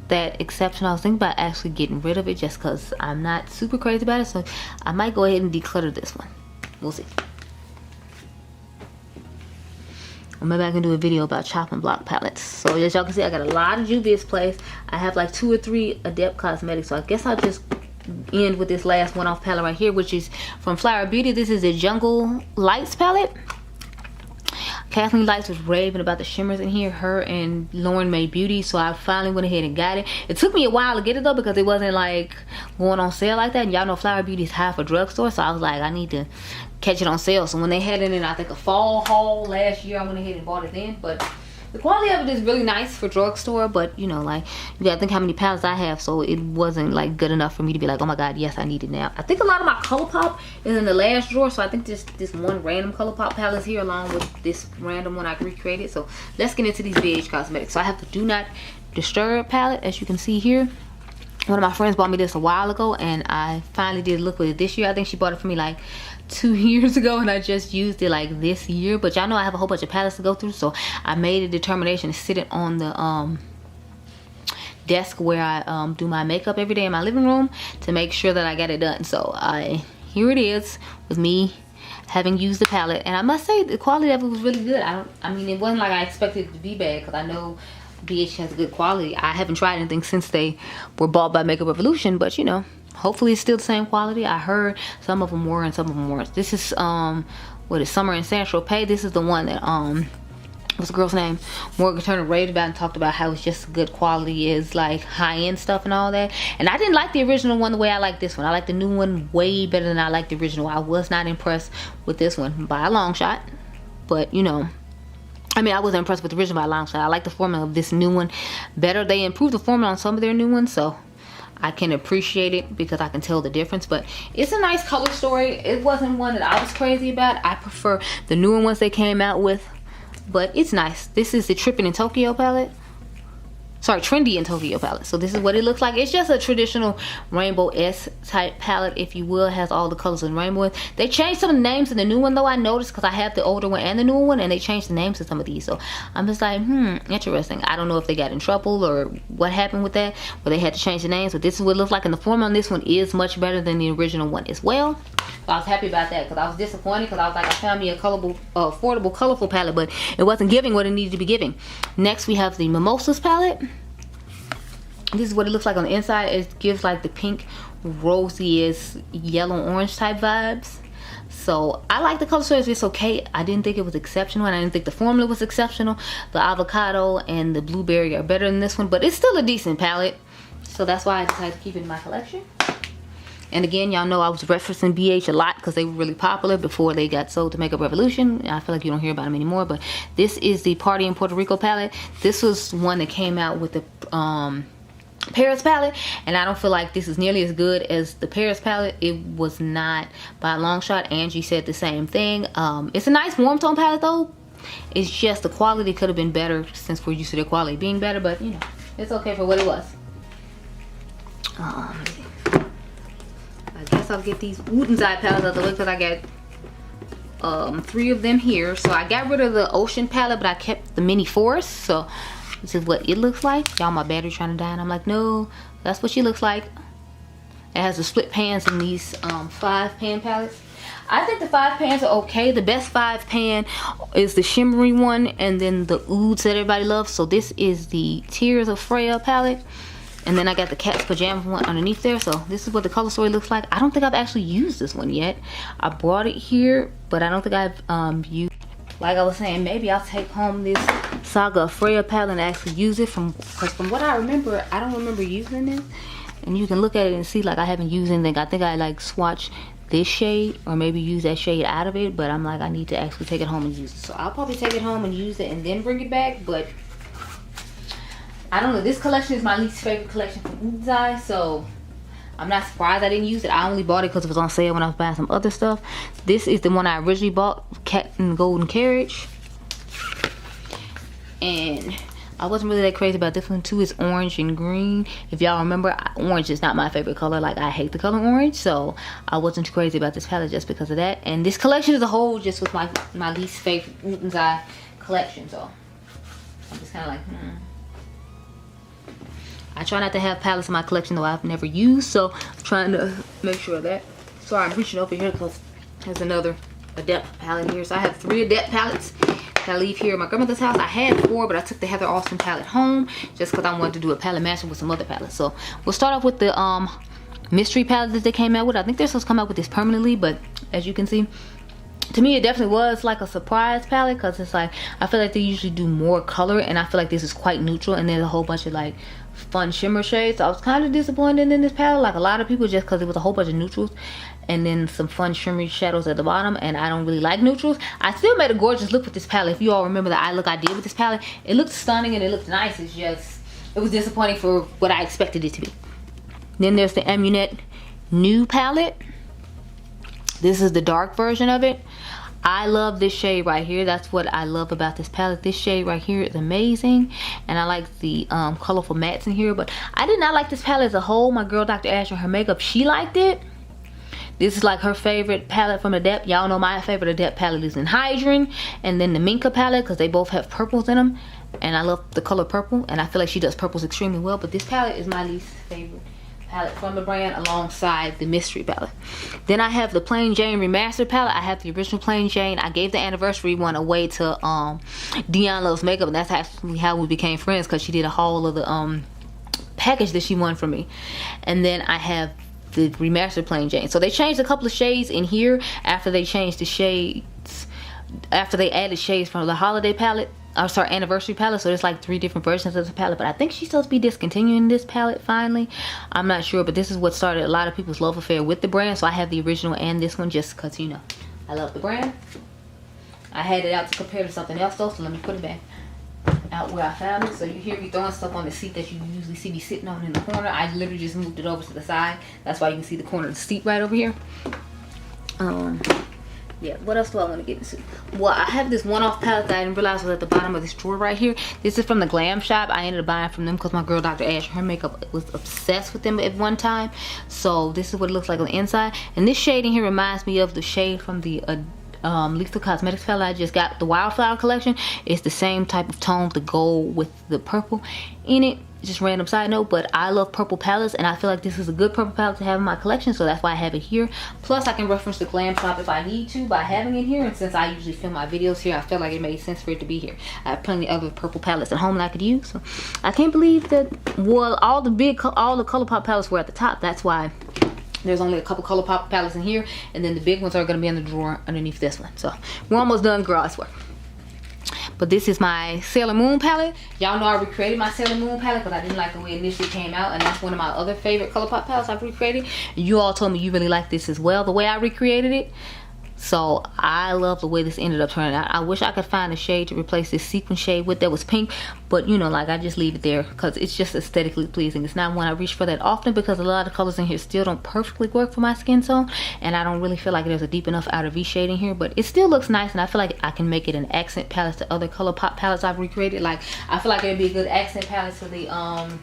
that exceptional. I was thinking about actually getting rid of it just because I'm not super crazy about it. So I might go ahead and declutter this one. We'll see. Or maybe I can do a video about chopping block palettes. So as y'all can see, I got a lot of Juvia's place. I have like 2 or 3 Adept Cosmetics. So I guess I'll just end with this last one-off palette right here, which is from Flower Beauty. This is the Jungle Lights palette. Kathleen Lights was raving about the shimmers in here. Her and Lauren made Beauty, so I finally went ahead and got it. It took me a while to get it though, because it wasn't like going on sale like that. And y'all know Flower Beauty is half a drugstore, so I was like, I need to catch it on sale. So when they had it in, I think, a fall haul last year, I went ahead and bought it then. But the quality of it is really nice for drugstore, but you know, like, you gotta think how many palettes I have, so it wasn't like good enough for me to be like, oh my god, yes, I need it now. I think a lot of my ColourPop is in the last drawer, so I think this one random ColourPop palette is here along with this random one I recreated. So let's get into these BH Cosmetics. So I have the Do Not Disturb palette, as you can see here. One of my friends bought me this a while ago, and I finally did look with it this year. I think she bought it for me like 2 years ago, and I just used it like this year. But y'all know I have a whole bunch of palettes to go through, so I made a determination to sit it on the desk where I do my makeup every day in my living room to make sure that I got it done. So here it is with me having used the palette, and I must say the quality of it was really good. I mean, it wasn't like I expected it to be bad, because I know BH has good quality. I haven't tried anything since they were bought by Makeup Revolution, but you know, hopefully it's still the same quality. I heard some of them were and some of them weren't. This is what is Summer in Saint-Tropez. This is the one that what's the girl's name? Morgan Turner raved about and talked about how it's just good quality, is like high-end stuff and all that. And I didn't like the original one the way I like this one. I like the new one way better than I like the original. I was not impressed with this one by a long shot, but you know, I mean, I wasn't impressed with the original by a long shot. I like the formula of this new one better. They improved the formula on some of their new ones, so I can appreciate it because I can tell the difference. But it's a nice color story. It wasn't one that I was crazy about. I prefer the newer ones they came out with, but it's nice. This is the Trippin' in Tokyo palette. Sorry, Trendy in Tokyo palette. So this is what it looks like. It's just a traditional rainbow S type palette, if you will. It has all the colors in rainbow. They changed some of the names in the new one though, I noticed, because I have the older one and the newer one, and they changed the names of some of these. So I'm just like, interesting. I don't know if they got in trouble or what happened with that, where they had to change the names, but this is what it looks like. And the formula on this one is much better than the original one as well. So I was happy about that, because I was disappointed, because I was like, I found me a colorful, affordable, colorful palette, but it wasn't giving what it needed to be giving. Next we have the Mimosas palette. This is what it looks like on the inside. It gives like the pink, rosy-ish, yellow orange type vibes. So I like the color story. It's okay. I didn't think it was exceptional, and I didn't think the formula was exceptional. The avocado and the blueberry are better than this one, but it's still a decent palette. So that's why I decided to keep it in my collection. And again, y'all know I was referencing BH a lot because they were really popular before they got sold to Makeup Revolution. I feel like you don't hear about them anymore, but this is the Party in Puerto Rico palette. This was one that came out with the Paris palette, and I don't feel like this is nearly as good as the Paris palette. It was not by a long shot. Angie said the same thing. It's a nice warm tone palette though. It's just the quality could have been better, since we're used to their quality being better, but you know, it's okay for what it was. Let's see. I guess I'll get these Wooten's Eye palettes out of the way, because I got 3 of them here. So I got rid of the Ocean palette, but I kept the Mini Forest. So this is what it looks like. Y'all, my battery trying to die, and I'm like, no, that's what she looks like. It has the split pans in these 5-pan palettes. I think the 5 pans are okay. The best 5 pan is the shimmery one, and then the Ouds that everybody loves. So this is the Tears of Freya palette. And then I got the Cat's Pajamas one underneath there. So this is what the color story looks like. I don't think I've actually used this one yet. I brought it here, but I don't think I've used. Like I was saying, maybe I'll take home this Saga of Freya palette and actually use it, because from what I remember, I don't remember using this. And you can look at it and see like I haven't used anything. I think I like swatched this shade, or maybe use that shade out of it, but I'm like, I need to actually take it home and use it. So I'll probably take it home and use it and then bring it back, but I don't know. This collection is my least favorite collection from Wooten's Eye, so I'm not surprised I didn't use it. I only bought it because it was on sale when I was buying some other stuff. This is the one I originally bought, Cat and Golden Carriage. And I wasn't really that crazy about this one too. It's orange and green. If y'all remember, orange is not my favorite color. Like, I hate the color orange, so I wasn't too crazy about this palette just because of that. And this collection as a whole just was my least favorite Wooten's Eye collection, so I'm just kind of like, I try not to have palettes in my collection though I've never used, so I'm trying to make sure of that. Sorry, I'm reaching over here because there's another Adept palette here. So I have 3 Adept palettes that I leave here at my grandmother's house. I had 4, but I took the Heather Austin palette home just because I wanted to do a palette matching with some other palettes. So we'll start off with the mystery palette that they came out with. I think they're supposed to come out with this permanently, but as you can see, to me it definitely was like a surprise palette, because it's like, I feel like they usually do more color, and I feel like this is quite neutral, and there's a whole bunch of like fun shimmer shades. So I was kind of disappointed in this palette, like a lot of people, just because it was a whole bunch of neutrals and then some fun shimmery shadows at the bottom, and I don't really like neutrals. I still made a gorgeous look with this palette. If you all remember the eye look I did with this palette, it looked stunning and it looked nice. It's just, it was disappointing for what I expected it to be. Then there's the Amunet New palette. This is the dark version of it. I love this shade right here. That's what I love about this palette. This shade right here is amazing, and I like the colorful mattes in here, but I did not like this palette as a whole. My girl Dr. Ash and her makeup, she liked it. This is like her favorite palette from Adept. Y'all know my favorite Adept palette is in Hydran, and then the Minka palette, because they both have purples in them, and I love the color purple, and I feel like she does purples extremely well. But this palette is my least favorite palette from the brand alongside the mystery palette. Then I have the Plain Jane Remastered palette. I have the original Plain Jane. I gave the anniversary one away to Dionluvsmakeup, and that's actually how we became friends, because she did a haul of the package that she won from me. And then I have the Remastered Plain Jane. So they changed a couple of shades in here after they changed the shades, after they added shades from the holiday palette, or sorry, anniversary palette. So there's like 3 different versions of the palette, but I think she's supposed to be discontinuing this palette finally. I'm not sure, but this is what started a lot of people's love affair with the brand. So I have the original and this one just because, you know, I love the brand. I had it out to compare to something else though, so let me put it back out where I found it. So you hear me throwing stuff on the seat that you usually see me sitting on in the corner. I literally just moved it over to the side. That's why you can see the corner of the seat right over here. Yeah, what else do I want to get into? Well, I have this one-off palette that I didn't realize was at the bottom of this drawer right here. This is from the Glam Shop. I ended up buying from them because my girl, Dr. Ash, her makeup was obsessed with them at one time. So this is what it looks like on the inside. And this shade in here reminds me of the shade from the Lethal Cosmetics palette I just got, the Wildflower collection. It's the same type of tone, the gold with the purple in it. Just random side note, but I love purple palettes, and I feel like this is a good purple palette to have in my collection, so that's why I have it here. Plus I can reference the Glam Shop if I need to by having it here, and since I usually film my videos here, I felt like it made sense for it to be here. I have plenty of other purple palettes at home that I could use. So I can't believe that, well, all the ColourPop palettes were at the top. That's why there's only a couple ColourPop palettes in here, and then the big ones are going to be in the drawer underneath this one. So we're almost done, girl, I swear. But this is my Sailor Moon palette. Y'all know I recreated my Sailor Moon palette because I didn't like the way it initially came out, and that's one of my other favorite ColourPop palettes I've recreated. You all told me you really like this as well, the way I recreated it. So I love the way this ended up turning out. I wish I could find a shade to replace this sequin shade with that was pink, but you know, like, I just leave it there because it's just aesthetically pleasing. It's not one I reach for that often because a lot of colors in here still don't perfectly work for my skin tone, and I don't really feel like there's a deep enough outer V shade in here, but it still looks nice, and I feel like I can make it an accent palette to other ColourPop palettes I've recreated. Like, I feel like it'd be a good accent palette to the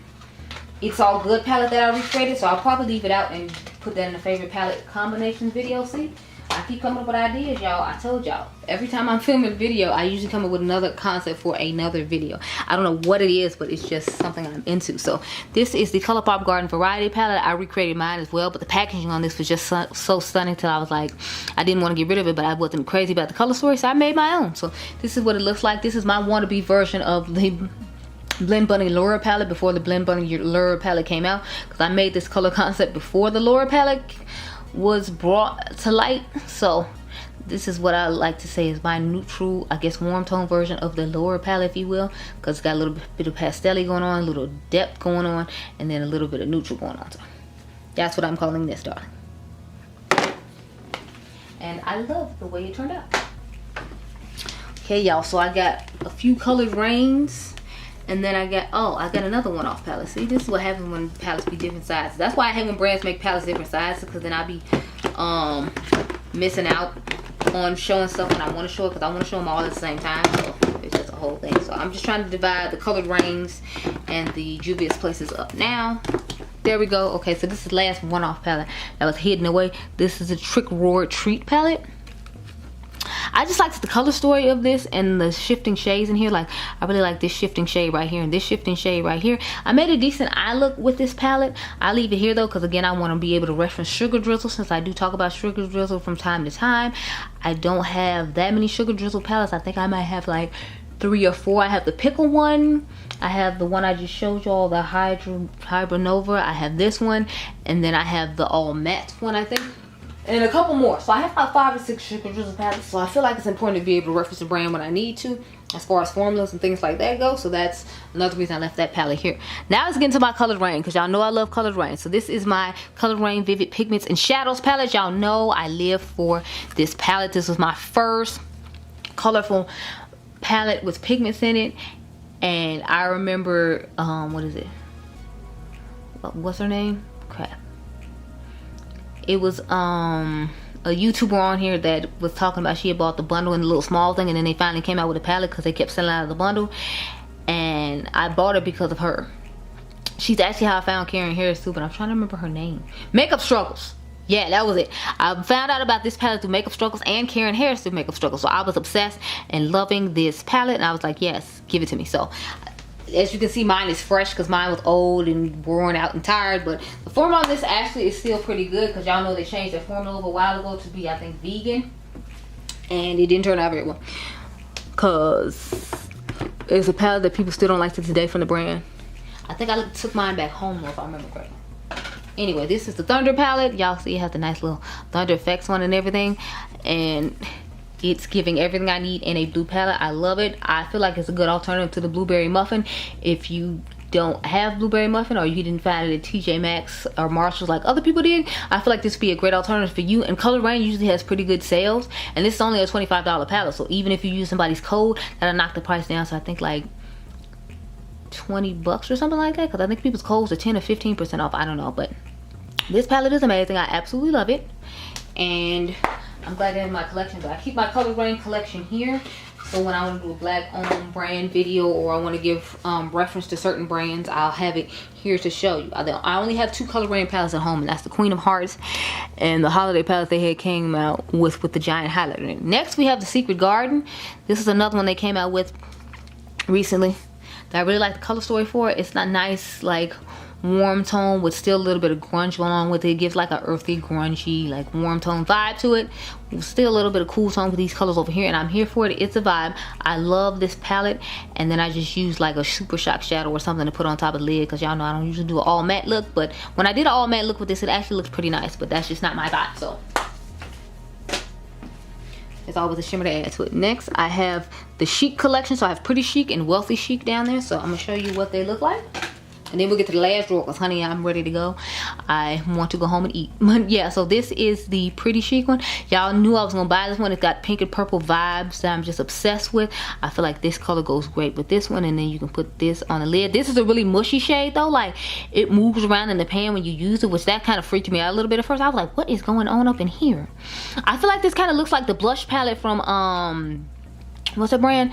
It's All Good palette that I recreated, so I'll probably leave it out and put that in the favorite palette combinations video. See, I keep coming up with ideas, y'all. I told y'all, every time I'm filming a video, I usually come up with another concept for another video. I don't know what it is, but it's just something I'm into. So this is the ColourPop Garden Variety palette. I recreated mine as well, but the packaging on this was just so stunning till I was like, I didn't want to get rid of it, but I wasn't crazy about the color story, so I made my own. So this is what it looks like. This is my wannabe version of the Blend Bunny Laura palette before the Blend Bunny Laura palette came out, because I made this color concept before the Laura palette was brought to light. So this is what I like to say is my neutral, I guess, warm tone version of the Laura palette, if you will, because it's got a little bit of pastel-y going on, a little depth going on, and then a little bit of neutral going on. So that's what I'm calling this, darling. And I love the way it turned out. Okay, y'all, so I got a few colored rains. And then I got another one-off palette. See, this is what happens when palettes be different sizes. That's why I hate when brands make palettes different sizes, because then I be missing out on showing stuff when I want to show it, because I want to show them all at the same time. So it's just a whole thing. So I'm just trying to divide the colored rings and the Juvia's places up now. There we go. Okay, so this is the last one-off palette that was hidden away. This is a Trick Roar Treat palette. I just liked the color story of this and the shifting shades in here. Like, I really like this shifting shade right here and this shifting shade right here. I made a decent eye look with this palette. I leave it here though, because again, I want to be able to reference Sugar Drizzle, since I do talk about Sugar Drizzle from time to time. I don't have that many Sugar Drizzle palettes. I think I might have like 3 or 4. I have the Pickle one. I have the one I just showed y'all, the Hydra Nova. I have this one, and then I have the All Matte one, I think. And a couple more. So I have about 5 or 6 Sugar Drizzle palettes. So I feel like it's important to be able to reference the brand when I need to, as far as formulas and things like that go. So that's another reason I left that palette here. Now let's get into my Colored Rain, because y'all know I love Colored Rain. So this is my Colored Rain Vivid Pigments and Shadows palette. Y'all know I live for this palette. This was my first colorful palette with pigments in it. And I remember, what is it? What's her name? Crap. It was a YouTuber on here that was talking about she had bought the bundle in the little small thing, and then they finally came out with a palette because they kept selling out of the bundle, and I bought it because of her. She's actually how I found Karen Harris too, but I'm trying to remember her name. Makeup Struggles. Yeah, that was it. I found out about this palette through Makeup Struggles and Karen Harris through Makeup Struggles. So I was obsessed and loving this palette, and I was like, yes, give it to me. So as you can see, mine is fresh because mine was old and worn out and tired. But the formula on this actually is still pretty good because y'all know they changed their formula a while ago to be, I think, vegan. And it didn't turn out very well because it's a palette that people still don't like to today from the brand. I think I took mine back home though, if I remember correctly. Anyway, this is the Thunder palette. Y'all see it has the nice little thunder effects on and everything. And it's giving everything I need in a blue palette. I love it. I feel like it's a good alternative to the Blueberry Muffin. If you don't have Blueberry Muffin or you didn't find it at TJ Maxx or Marshalls like other people did, I feel like this would be a great alternative for you. And Color Rain usually has pretty good sales, and this is only a $25 palette, so even if you use somebody's code, that'll knock the price down. So I think like 20 bucks or something like that, because I think people's codes are 10 or 15% off. I don't know, but this palette is amazing. I absolutely love it, and I'm glad they're in my collection. But I keep my Color Rain collection here, so when I want to do a black owned brand video or I want to give reference to certain brands, I'll have it here to show you. I only have 2 Color Rain palettes at home, and that's the Queen of Hearts and the holiday palette they had came out with the giant highlighter. Next we have the Secret Garden. This is another one they came out with recently that I really like the color story for. It's not nice, like warm tone with still a little bit of grunge going on with it. It gives like an earthy, grungy, like warm tone vibe to it. Still a little bit of cool tone with these colors over here, and I'm here for it. It's a vibe. I love this palette. And then I just use like a Super Shock shadow or something to put on top of the lid, because y'all know I don't usually do an all matte look, but when I did an all matte look with this, it actually looks pretty nice, but that's just not my vibe. So it's always a shimmer to add to it. Next I have the Chic collection. So I have Pretty Chic and Wealthy Chic down there, so I'm gonna show you what they look like. And then we'll get to the last drawer because, honey, I'm ready to go. I want to go home and eat. But yeah, so this is the Pretty Chic one. Y'all knew I was going to buy this one. It's got pink and purple vibes that I'm just obsessed with. I feel like this color goes great with this one. And then you can put this on the lid. This is a really mushy shade, though. Like, it moves around in the pan when you use it, which that kind of freaked me out a little bit at first. I was like, what is going on up in here? I feel like this kind of looks like the blush palette from, what's that brand?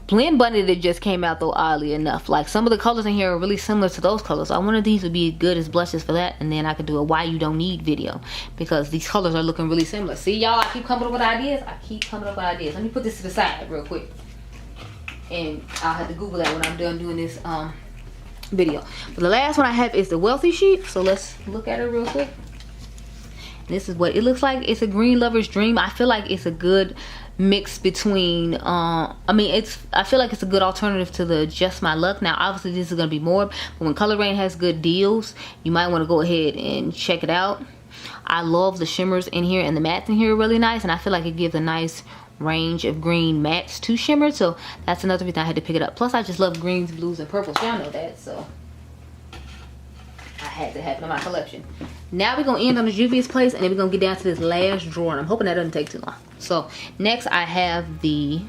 Blend Bunny that just came out, though, oddly enough. Like, some of the colors in here are really similar to those colors. So one of these would be good as blushes for that, and then I could do a why you don't need video because these colors are looking really similar. See, y'all, I keep coming up with ideas. Let me put this to the side real quick, and I'll have to Google that when I'm done doing this video. But the last one I have is the Wealthy Chic, so let's look at it real quick. This is what it looks like. It's a green lover's dream. I feel like it's a good mix between I feel like it's a good alternative to the Just My Luck. Now obviously this is going to be more, but when Color Rain has good deals, you might want to go ahead and check it out. I love the shimmers in here, and the mattes in here are really nice, and I feel like it gives a nice range of green mattes to shimmer, so that's another reason I had to pick it up. Plus I just love greens, blues, and purples. Y'all know that, so I had to have it in my collection. Now we're gonna end on the Juvia's Place, and then we're gonna get down to this last drawer, and I'm hoping that doesn't take too long. So next I have the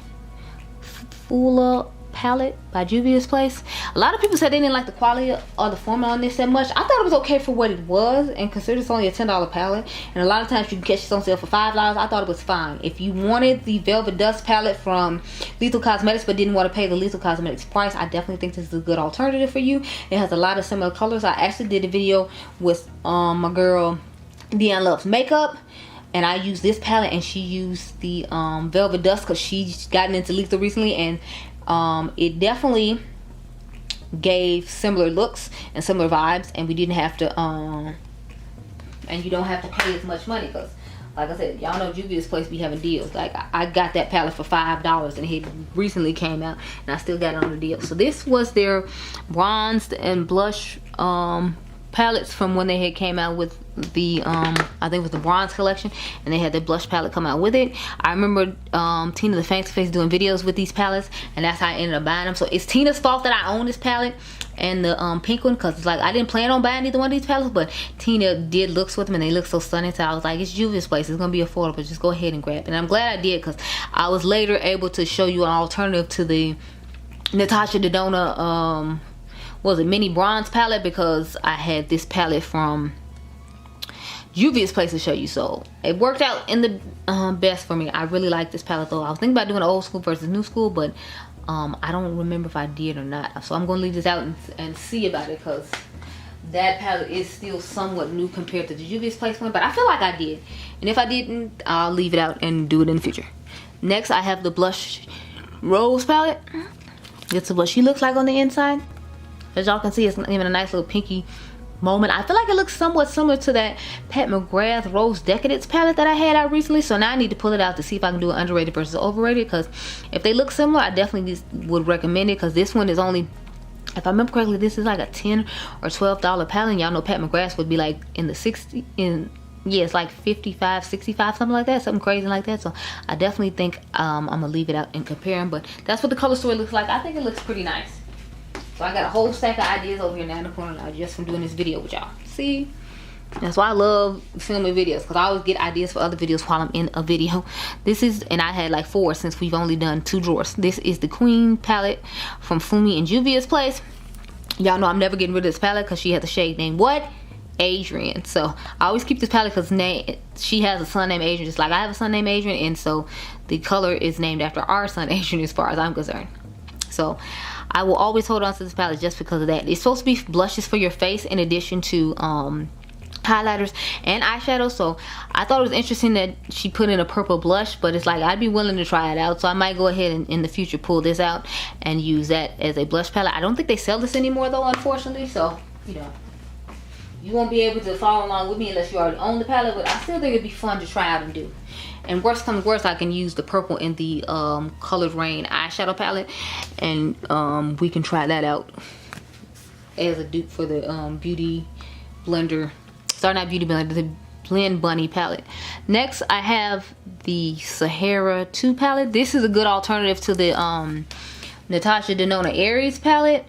Fula palette by Juvia's Place. A lot of people said they didn't like the quality or the formula on this that much. I thought it was okay for what it was, and consider it's only a $10 palette, and a lot of times you can catch this on sale for $5. I thought it was fine. If you wanted the Velvet Dust palette from Lethal Cosmetics but didn't want to pay the Lethal Cosmetics price, I definitely think this is a good alternative for you. It has a lot of similar colors. I actually did a video with my girl Dionluvsmakeup, and I used this palette, and she used the Velvet Dust because she's gotten into Lethal recently, and it definitely gave similar looks and similar vibes, and we didn't have to and you don't have to pay as much money because, like I said, y'all know Juvia's Place be having deals. Like, I got that palette for $5, and it recently came out, and I still got it on the deal. So this was their bronzed and blush palettes from when they had came out with the I think it was the bronze collection, and they had the blush palette come out with it. I remember Tina the Fancy Face doing videos with these palettes, and that's how I ended up buying them. So it's Tina's fault that I own this palette and the pink one, because it's like I didn't plan on buying either one of these palettes, but Tina did looks with them, and they look so stunning, so I was like, it's Juvia's Place, it's gonna be affordable, just go ahead and grab it. And I'm glad I did, because I was later able to show you an alternative to the Natasha Denona was a mini bronze palette, because I had this palette from Juvia's Place to show you. So it worked out in the best for me. I really like this palette, though. I was thinking about doing old school versus new school, but I don't remember if I did or not. So I'm going to leave this out and see about it, because that palette is still somewhat new compared to the Juvia's Place one, but I feel like I did. And if I didn't, I'll leave it out and do it in the future. Next, I have the Blush Rose palette. This is what she looks like on the inside. As y'all can see, it's even a nice little pinky moment. I feel like it looks somewhat similar to that Pat McGrath Rose Decadence palette that I had out recently. So now I need to pull it out to see if I can do an underrated versus overrated, because if they look similar, I definitely just would recommend it, because this one is only, if I remember correctly, this is like a $10 or $12 palette, and y'all know Pat McGrath would be like in the 60, yeah, it's like 55, 65, something like that, something crazy like that. So I definitely think I'm gonna leave it out and compare them, but that's what the color story looks like. I think it looks pretty nice. So I got a whole stack of ideas over here now in the corner now, just from doing this video with y'all. See, that's why I love filming videos, because I always get ideas for other videos while I'm in a video. This is, and I had like 4 since we've only done 2 drawers. This is the Queen palette from Fumi and Juvia's place. Y'all know I'm never getting rid of this palette because she has a shade named what? Adrian. So I always keep this palette because she has a son named Adrian, just like I have a son named Adrian, and so the color is named after our son Adrian as far as I'm concerned. So I will always hold on to this palette just because of that. It's supposed to be blushes for your face in addition to highlighters and eyeshadow. So I thought it was interesting that she put in a purple blush, but it's like I'd be willing to try it out. So I might go ahead and in the future pull this out and use that as a blush palette. I don't think they sell this anymore though, unfortunately. So, you know, you won't be able to follow along with me unless you already own the palette, but I still think it'd be fun to try out and do. And worst comes worst, I can use the purple in the Colored Rain eyeshadow palette, and we can try that out as a dupe for the Beauty Blender, sorry, not Beauty Blender, the Blend Bunny palette. Next, I have the Sahara 2 palette. This is a good alternative to the Natasha Denona Aries palette.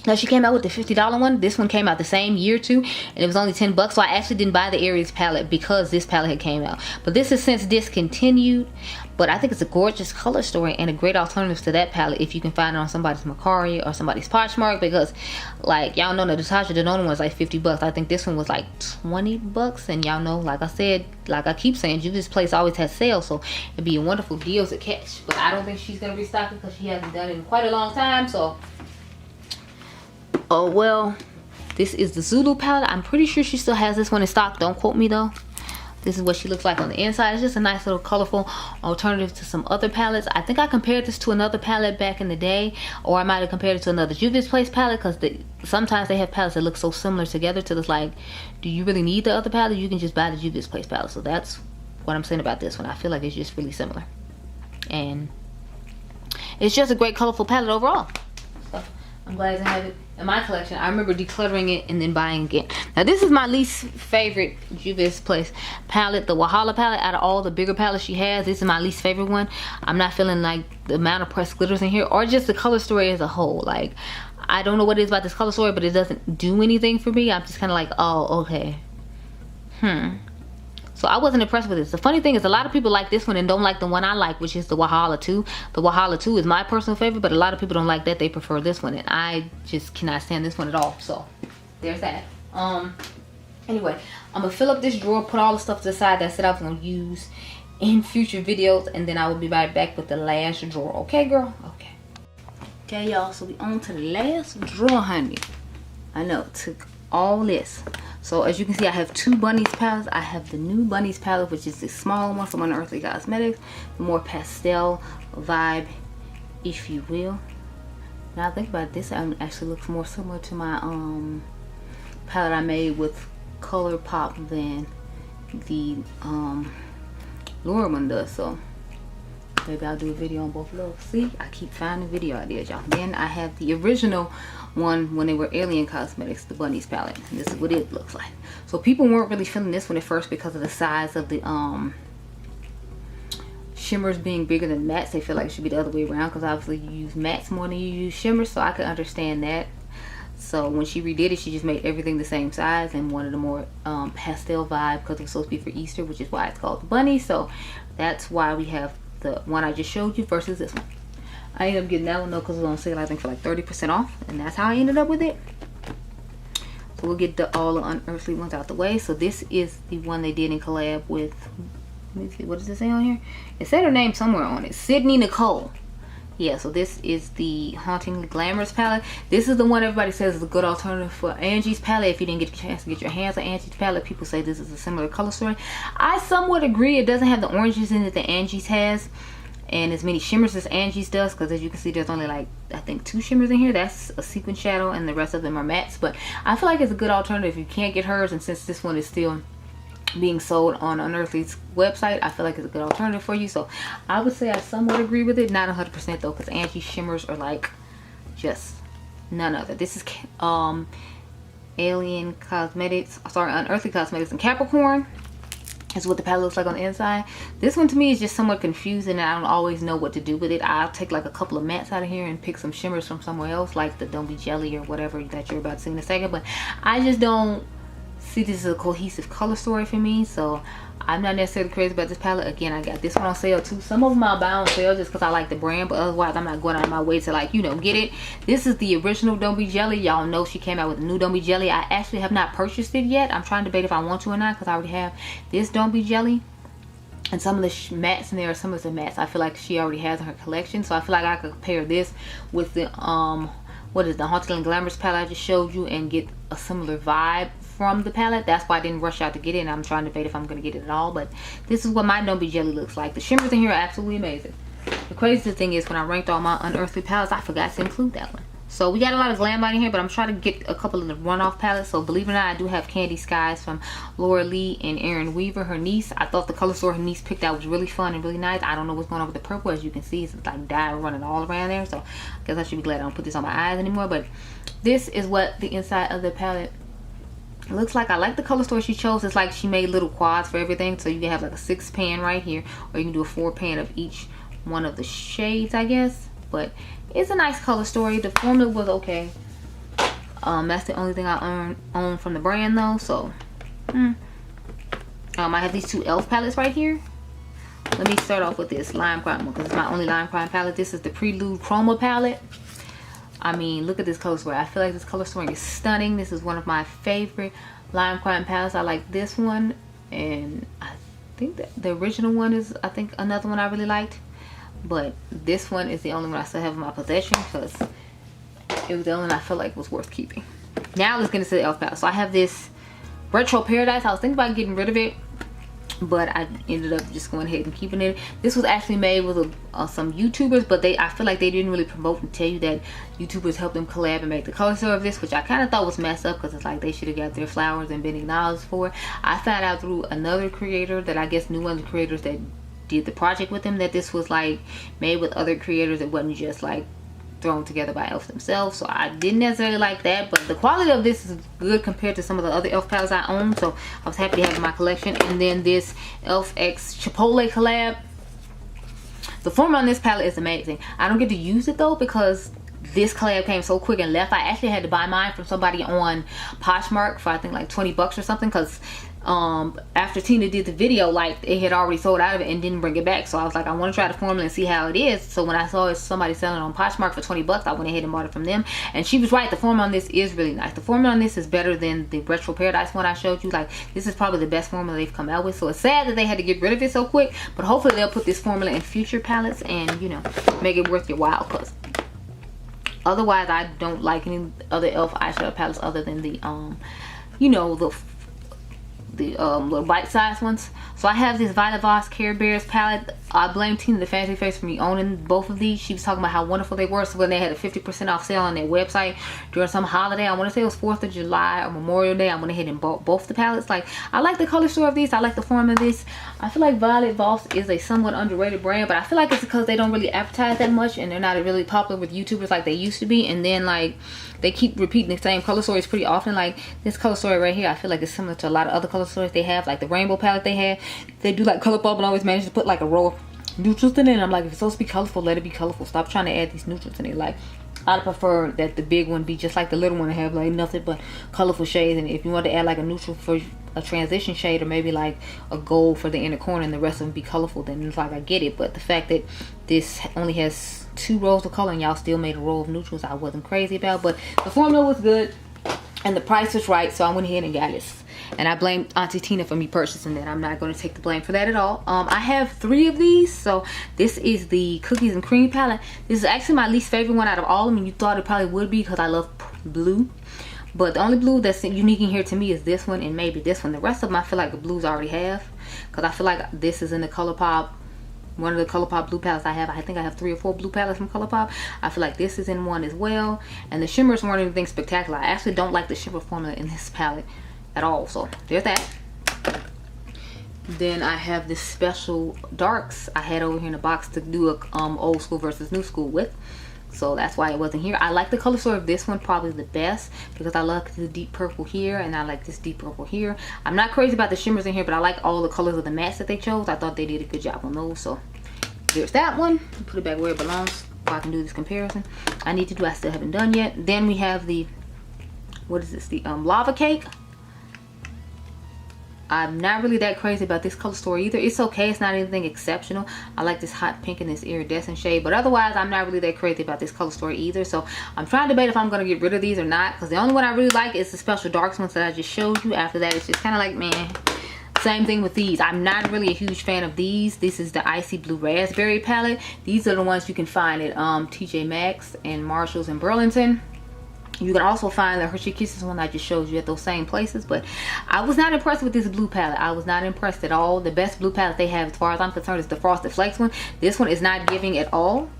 Now she came out with the $50 one. This one came out the same year too, and it was only 10 bucks. So I actually didn't buy the Aries palette because this palette had came out. But this has since discontinued. But I think it's a gorgeous color story and a great alternative to that palette if you can find it on somebody's Mercari or somebody's Poshmark, because like y'all know the Natasha Denona one is like 50 bucks. I think this one was like 20 bucks, and y'all know, like I said, like I keep saying, Juvia's place always has sales, so it'd be a wonderful deal to catch. But I don't think she's gonna restock it because she hasn't done it in quite a long time. So oh well, this is the Zulu palette. I'm pretty sure she still has this one in stock. Don't quote me though. This is what she looks like on the inside. It's just a nice little colorful alternative to some other palettes. I think I compared this to another palette back in the day, or I might have compared it to another Juvia's Place palette, because sometimes they have palettes that look so similar together to this, like, do you really need the other palette? You can just buy the Juvia's Place palette. So that's what I'm saying about this one. I feel like it's just really similar, and it's just a great colorful palette overall. So I'm glad to have it in my collection. I remember decluttering it and then buying it. Now this is my least favorite Juvia's Place palette, the Wahala palette. Out of all the bigger palettes she has, this is my least favorite one. I'm not feeling like the amount of pressed glitters in here, or just the color story as a whole. Like, I don't know what it is about this color story, but it doesn't do anything for me. I'm just kind of like, oh, okay. So I wasn't impressed with this. The funny thing is, a lot of people like this one and don't like the one I like, which is the Wahala 2. The Wahala 2 is my personal favorite, but a lot of people don't like that. They prefer this one, and I just cannot stand this one at all. So there's that. Anyway, I'm gonna fill up this drawer, put all the stuff to the side that I said I was gonna use in future videos, and then I will be right back with the last drawer. Okay, girl? Okay. Okay, y'all. So we on to the last drawer, honey. I know it took all this. So as you can see, I have 2 Bunnies palettes. I have the new Bunnies palette, which is the smaller one from Unearthly Cosmetics, the more pastel vibe, if you will. Now I think about it, this actually looks more similar to my palette I made with ColourPop than the Laura one does. So maybe I'll do a video on both of those. See, I keep finding video ideas, y'all. Then I have the original one when they were Alien Cosmetics, the Bunnies palette, and this is what it looks like. So people weren't really feeling this one at first because of the size of the shimmers being bigger than mattes. They feel like it should be the other way around, because obviously you use mattes more than you use shimmers, so I could understand that. So when she redid it, she just made everything the same size and wanted a more pastel vibe, because it was supposed to be for Easter, which is why it's called the Bunny. So that's why we have the one I just showed you versus this one. I ended up getting that one though because it was on sale, I think, for like 30% off, and that's how I ended up with it. So we'll get all the Unearthly ones out the way. So this is the one they did in collab with, let me see, what does it say on here? It said her name somewhere on it, Sydney Nicole. Yeah, so this is the Hauntingly Glamorous palette. This is the one everybody says is a good alternative for Angie's palette. If you didn't get a chance to get your hands on Angie's palette, people say this is a similar color story. I somewhat agree. It doesn't have the oranges in it that Angie's has, and as many shimmers as Angie's does, because as you can see there's only like I think 2 shimmers in here. That's a sequin shadow and the rest of them are mattes, but I feel like it's a good alternative if you can't get hers, and since this one is still being sold on Unearthly's website, I feel like it's a good alternative for you. So I would say I somewhat agree with it, not 100% though, because Angie's shimmers are like just none other. This is Alien Cosmetics, sorry, Unearthly Cosmetics in Capricorn. Is what the palette looks like on the inside. This one to me is just somewhat confusing, and I don't always know what to do with it. I'll take like a couple of mattes out of here and pick some shimmers from somewhere else, like the Don't Be Jelly or whatever that you're about to see in a second. But I just don't see this as a cohesive color story for me, so I'm not necessarily crazy about this palette. Again, I got this one on sale too. Some of them I'll buy on sale just because I like the brand, but otherwise I'm not going out of my way to, like, you know, get it. This is the original Don't Be Jelly. Y'all know she came out with a new Don't Be Jelly. I actually have not purchased it yet. I'm trying to debate if I want to or not, because I already have this Don't Be Jelly. And some of the mattes in there, some of the mattes I feel like she already has in her collection, so I feel like I could compare this with the what is the Haunted and Glamorous palette I just showed you and get a similar vibe from the palette. That's why I didn't rush out to get it, and I'm trying to debate if I'm going to get it at all. But this is what my Don't Be Jelly looks like. The shimmers in here are absolutely amazing. The craziest thing is when I ranked all my Unearthly palettes, I forgot to include that one. So we got a lot of glam light in here, but I'm trying to get a couple of the runoff palettes. So believe it or not, I do have Candy Skies from Laura Lee and Erin Weaver, her niece. I thought the color store her niece picked out was really fun and really nice. I don't know what's going on with the purple. As you can see, it's like dye running all around there. So I guess I should be glad I don't put this on my eyes anymore. But this is what the inside of the palette looks like. I like the color story she chose. It's like she made little quads for everything, so you can have like a 6 pan right here, or you can do a 4 pan of each one of the shades, I guess. But it's a nice color story. The formula was okay. That's the only thing I own from the brand though. So I have these 2 e.l.f. palettes right here. Let me start off with this Lime Crime one, because it's my only Lime Crime palette. This is the Prelude Chroma palette. I mean, look at this color story. I feel like this color story is stunning. This is one of my favorite Lime Crime palettes. I like this one, and I think that the original one is, I think, another one I really liked. But this one is the only one I still have in my possession, because it was the only one I felt like was worth keeping. Now let's get into the e.l.f. palette. So I have this Retro Paradise. I was thinking about getting rid of it, but I ended up just going ahead and keeping it. This was actually made with some YouTubers, but I feel like they didn't really promote and tell you that YouTubers helped them collab and make the color story of this, which I kind of thought was messed up, because it's like they should have got their flowers and been acknowledged for it. I found out through another creator that I guess knew one of the creators that did the project with them, that this was like made with other creators. It wasn't just like thrown together by e.l.f. themselves, so I didn't necessarily like that. But the quality of this is good compared to some of the other e.l.f. palettes I own, so I was happy to have it in my collection. And then this e.l.f. X Chipotle collab. The formula on this palette is amazing. I don't get to use it though, because this collab came so quick and left. I actually had to buy mine from somebody on Poshmark for I think like 20 bucks or something, because after Tina did the video, like, it had already sold out of it and didn't bring it back. So I was like, I want to try the formula and see how it is. So when I saw somebody selling it on Poshmark for 20 bucks, I went ahead and bought it from them. And she was right, the formula on this is really nice. The formula on this is better than the Retro Paradise one I showed you. Like, this is probably the best formula they've come out with. So it's sad that they had to get rid of it so quick, but hopefully they'll put this formula in future palettes and, you know, make it worth your while, because otherwise I don't like any other e.l.f. eyeshadow palettes other than the you know, the little bite-sized ones. So I have this Violet Voss Care Bears palette. I blame Tina the Fancy Face for me owning both of these. She was talking about how wonderful they were. So when they had a 50% off sale on their website during some holiday, I want to say it was 4th of July or Memorial Day, I went ahead and bought both the palettes. Like, I like the color story of these. I like the form of this. I feel like Violet Voss is a somewhat underrated brand, but I feel like it's because they don't really advertise that much and they're not really popular with YouTubers like they used to be. And then, like, they keep repeating the same color stories pretty often. Like this color story right here, I feel like it's similar to a lot of other color stories they have. Like the rainbow palette they have, they do like ColourPop and always manage to put like a row of neutrals in it. And I'm like, if it's supposed to be colorful, let it be colorful. Stop trying to add these neutrals in it. Like, I'd prefer that the big one be just like the little one and have like nothing but colorful shades. And if you want to add like a neutral for a transition shade, or maybe like a gold for the inner corner and the rest of them be colorful, then it's like, I get it. But the fact that this only has 2 rows of color and y'all still made a row of neutrals, I wasn't crazy about. But the formula was good and the price was right, so I went ahead and got it. And I blame Auntie Tina for me purchasing that. I'm not going to take the blame for that at all. I have 3 of these. So this is the Cookies and Cream palette. This is actually my least favorite one out of all of them. And you thought it probably would be because I love blue. But the only blue that's unique in here to me is this one and maybe this one. The rest of them I feel like the blues I already have, because I feel like this is in the ColourPop one of the ColourPop blue palettes I have. I think I have 3 or 4 blue palettes from ColourPop. I feel like this is in one as well. And the shimmers weren't anything spectacular. I actually don't like the shimmer formula in this palette at all. So there's that. Then I have this special darks I had over here in the box to do a old school versus new school with. So that's why it wasn't here. I like the color story of this one probably the best because I love the deep purple here and I like this deep purple here. I'm not crazy about the shimmers in here, but I like all the colors of the mattes that they chose. I thought they did a good job on those. So there's that one. Put it back where it belongs so I can do this comparison. I still haven't done yet. Then we have the, what is this? The lava cake. I'm not really that crazy about this color story either. It's okay. It's not anything exceptional. I like this hot pink and this iridescent shade. But otherwise, I'm not really that crazy about this color story either. So I'm trying to debate if I'm going to get rid of these or not. Because the only one I really like is the special darks ones that I just showed you. After that, it's just kind of like, man. Same thing with these. I'm not really a huge fan of these. This is the Icy Blue Raspberry palette. These are the ones you can find at TJ Maxx and Marshalls in Burlington. You can also find the Hershey Kisses one I just showed you at those same places. But I was not impressed with this blue palette. I was not impressed at all. The best blue palette they have as far as I'm concerned is the Frosted Flakes one. This one is not giving at all.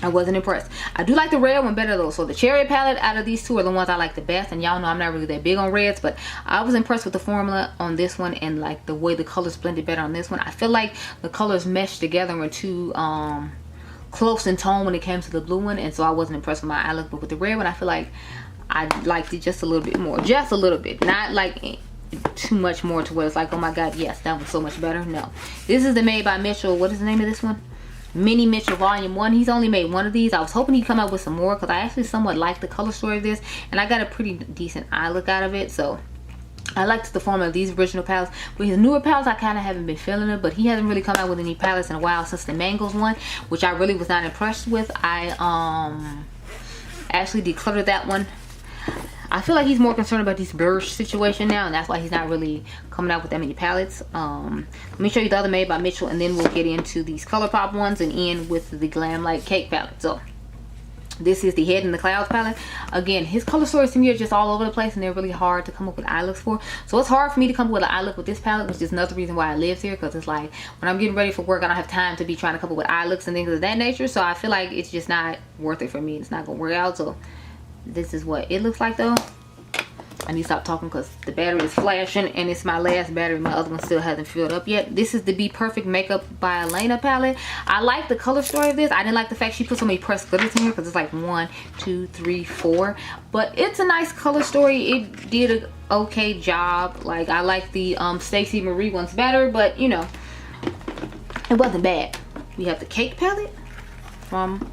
I wasn't impressed. I do like the red one better though. So the cherry palette out of these two are the ones I like the best. And y'all know I'm not really that big on reds. But I was impressed with the formula on this one. And like the way the colors blended better on this one. I feel like the colors meshed together and were too close in tone when it came to the blue one, and so I wasn't impressed with my eye look. But with the red one, I feel like I liked it just a little bit more, just a little bit, not like too much more to where it's like, oh my god, yes, that was so much better. No, this is the Made by Mitchell, what is the name of this one? Mini Mitchell Volume 1. He's only made one of these. I was hoping he'd come out with some more because I actually somewhat like the color story of this, and I got a pretty decent eye look out of it. So I liked the formula of these original palettes. With his newer palettes, I kind of haven't been feeling it, but he hasn't really come out with any palettes in a while since the Mangoes one, which I really was not impressed with. I actually decluttered that one. I feel like he's more concerned about this Bursch situation now, and that's why he's not really coming out with that many palettes. Let me show you the other Made by Mitchell, and then we'll get into these ColourPop ones and end with the Glam Light Cake palette. So this is the Head in the Clouds palette. Again, his color stories to me are just all over the place and they're really hard to come up with eye looks for. So it's hard for me to come up with an eye look with this palette, which is another reason why I live here, because it's like when I'm getting ready for work, I don't have time to be trying to come up with eye looks and things of that nature. So I feel like it's just not worth it for me. It's not gonna work out. So this is what it looks like though. I need to stop talking because the battery is flashing and it's my last battery. My other one still hasn't filled up yet. This is the Be Perfect Makeup by Elena palette. I like the color story of this. I didn't like the fact she put so many pressed glitters in here because it's like 1, 2, 3, 4. But it's a nice color story. It did an okay job. Like I like the Stacey Marie ones better, but you know, it wasn't bad. We have the Cake palette from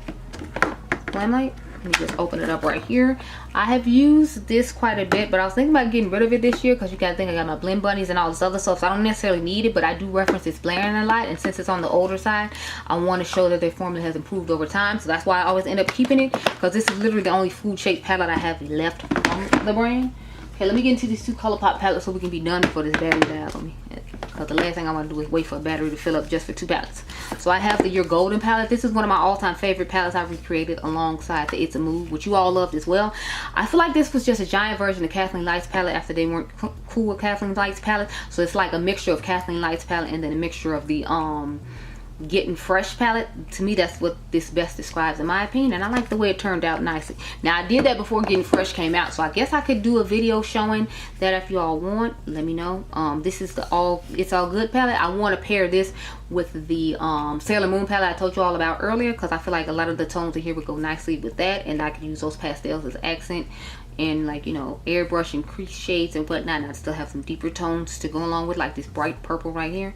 Limelight. Let me just open it up right here. I have used this quite a bit, but I was thinking about getting rid of it this year because you gotta think I got my blend bunnies and all this other stuff, so I don't necessarily need it, but I do reference its blaring a lot, and since it's on the older side, I want to show that their formula has improved over time, so that's why I always end up keeping it, because this is literally the only food shaped palette I have left from the brand. Okay, let me get into these two ColourPop palettes so we can be done before this battery dies on me. Because the last thing I want to do is wait for a battery to fill up just for 2 palettes. So I have the Your Golden palette. This is one of my all-time favorite palettes I recreated alongside the It's a Move, which you all loved as well. I feel like this was just a giant version of Kathleen Light's palette after they weren't cool with Kathleen Light's palette. So it's like a mixture of Kathleen Light's palette and then a mixture of the Getting Fresh palette. To me, that's what this best describes in my opinion, and I like the way it turned out nicely. Now I did that before Getting Fresh came out, so I guess I could do a video showing that if you all want. Let me know. This is the It's All Good palette. I want to pair this with the Sailor Moon palette I told you all about earlier, because I feel like a lot of the tones in here would go nicely with that, and I could use those pastels as accent and, like, you know, airbrush and crease shades and whatnot, and I still have some deeper tones to go along with, like this bright purple right here.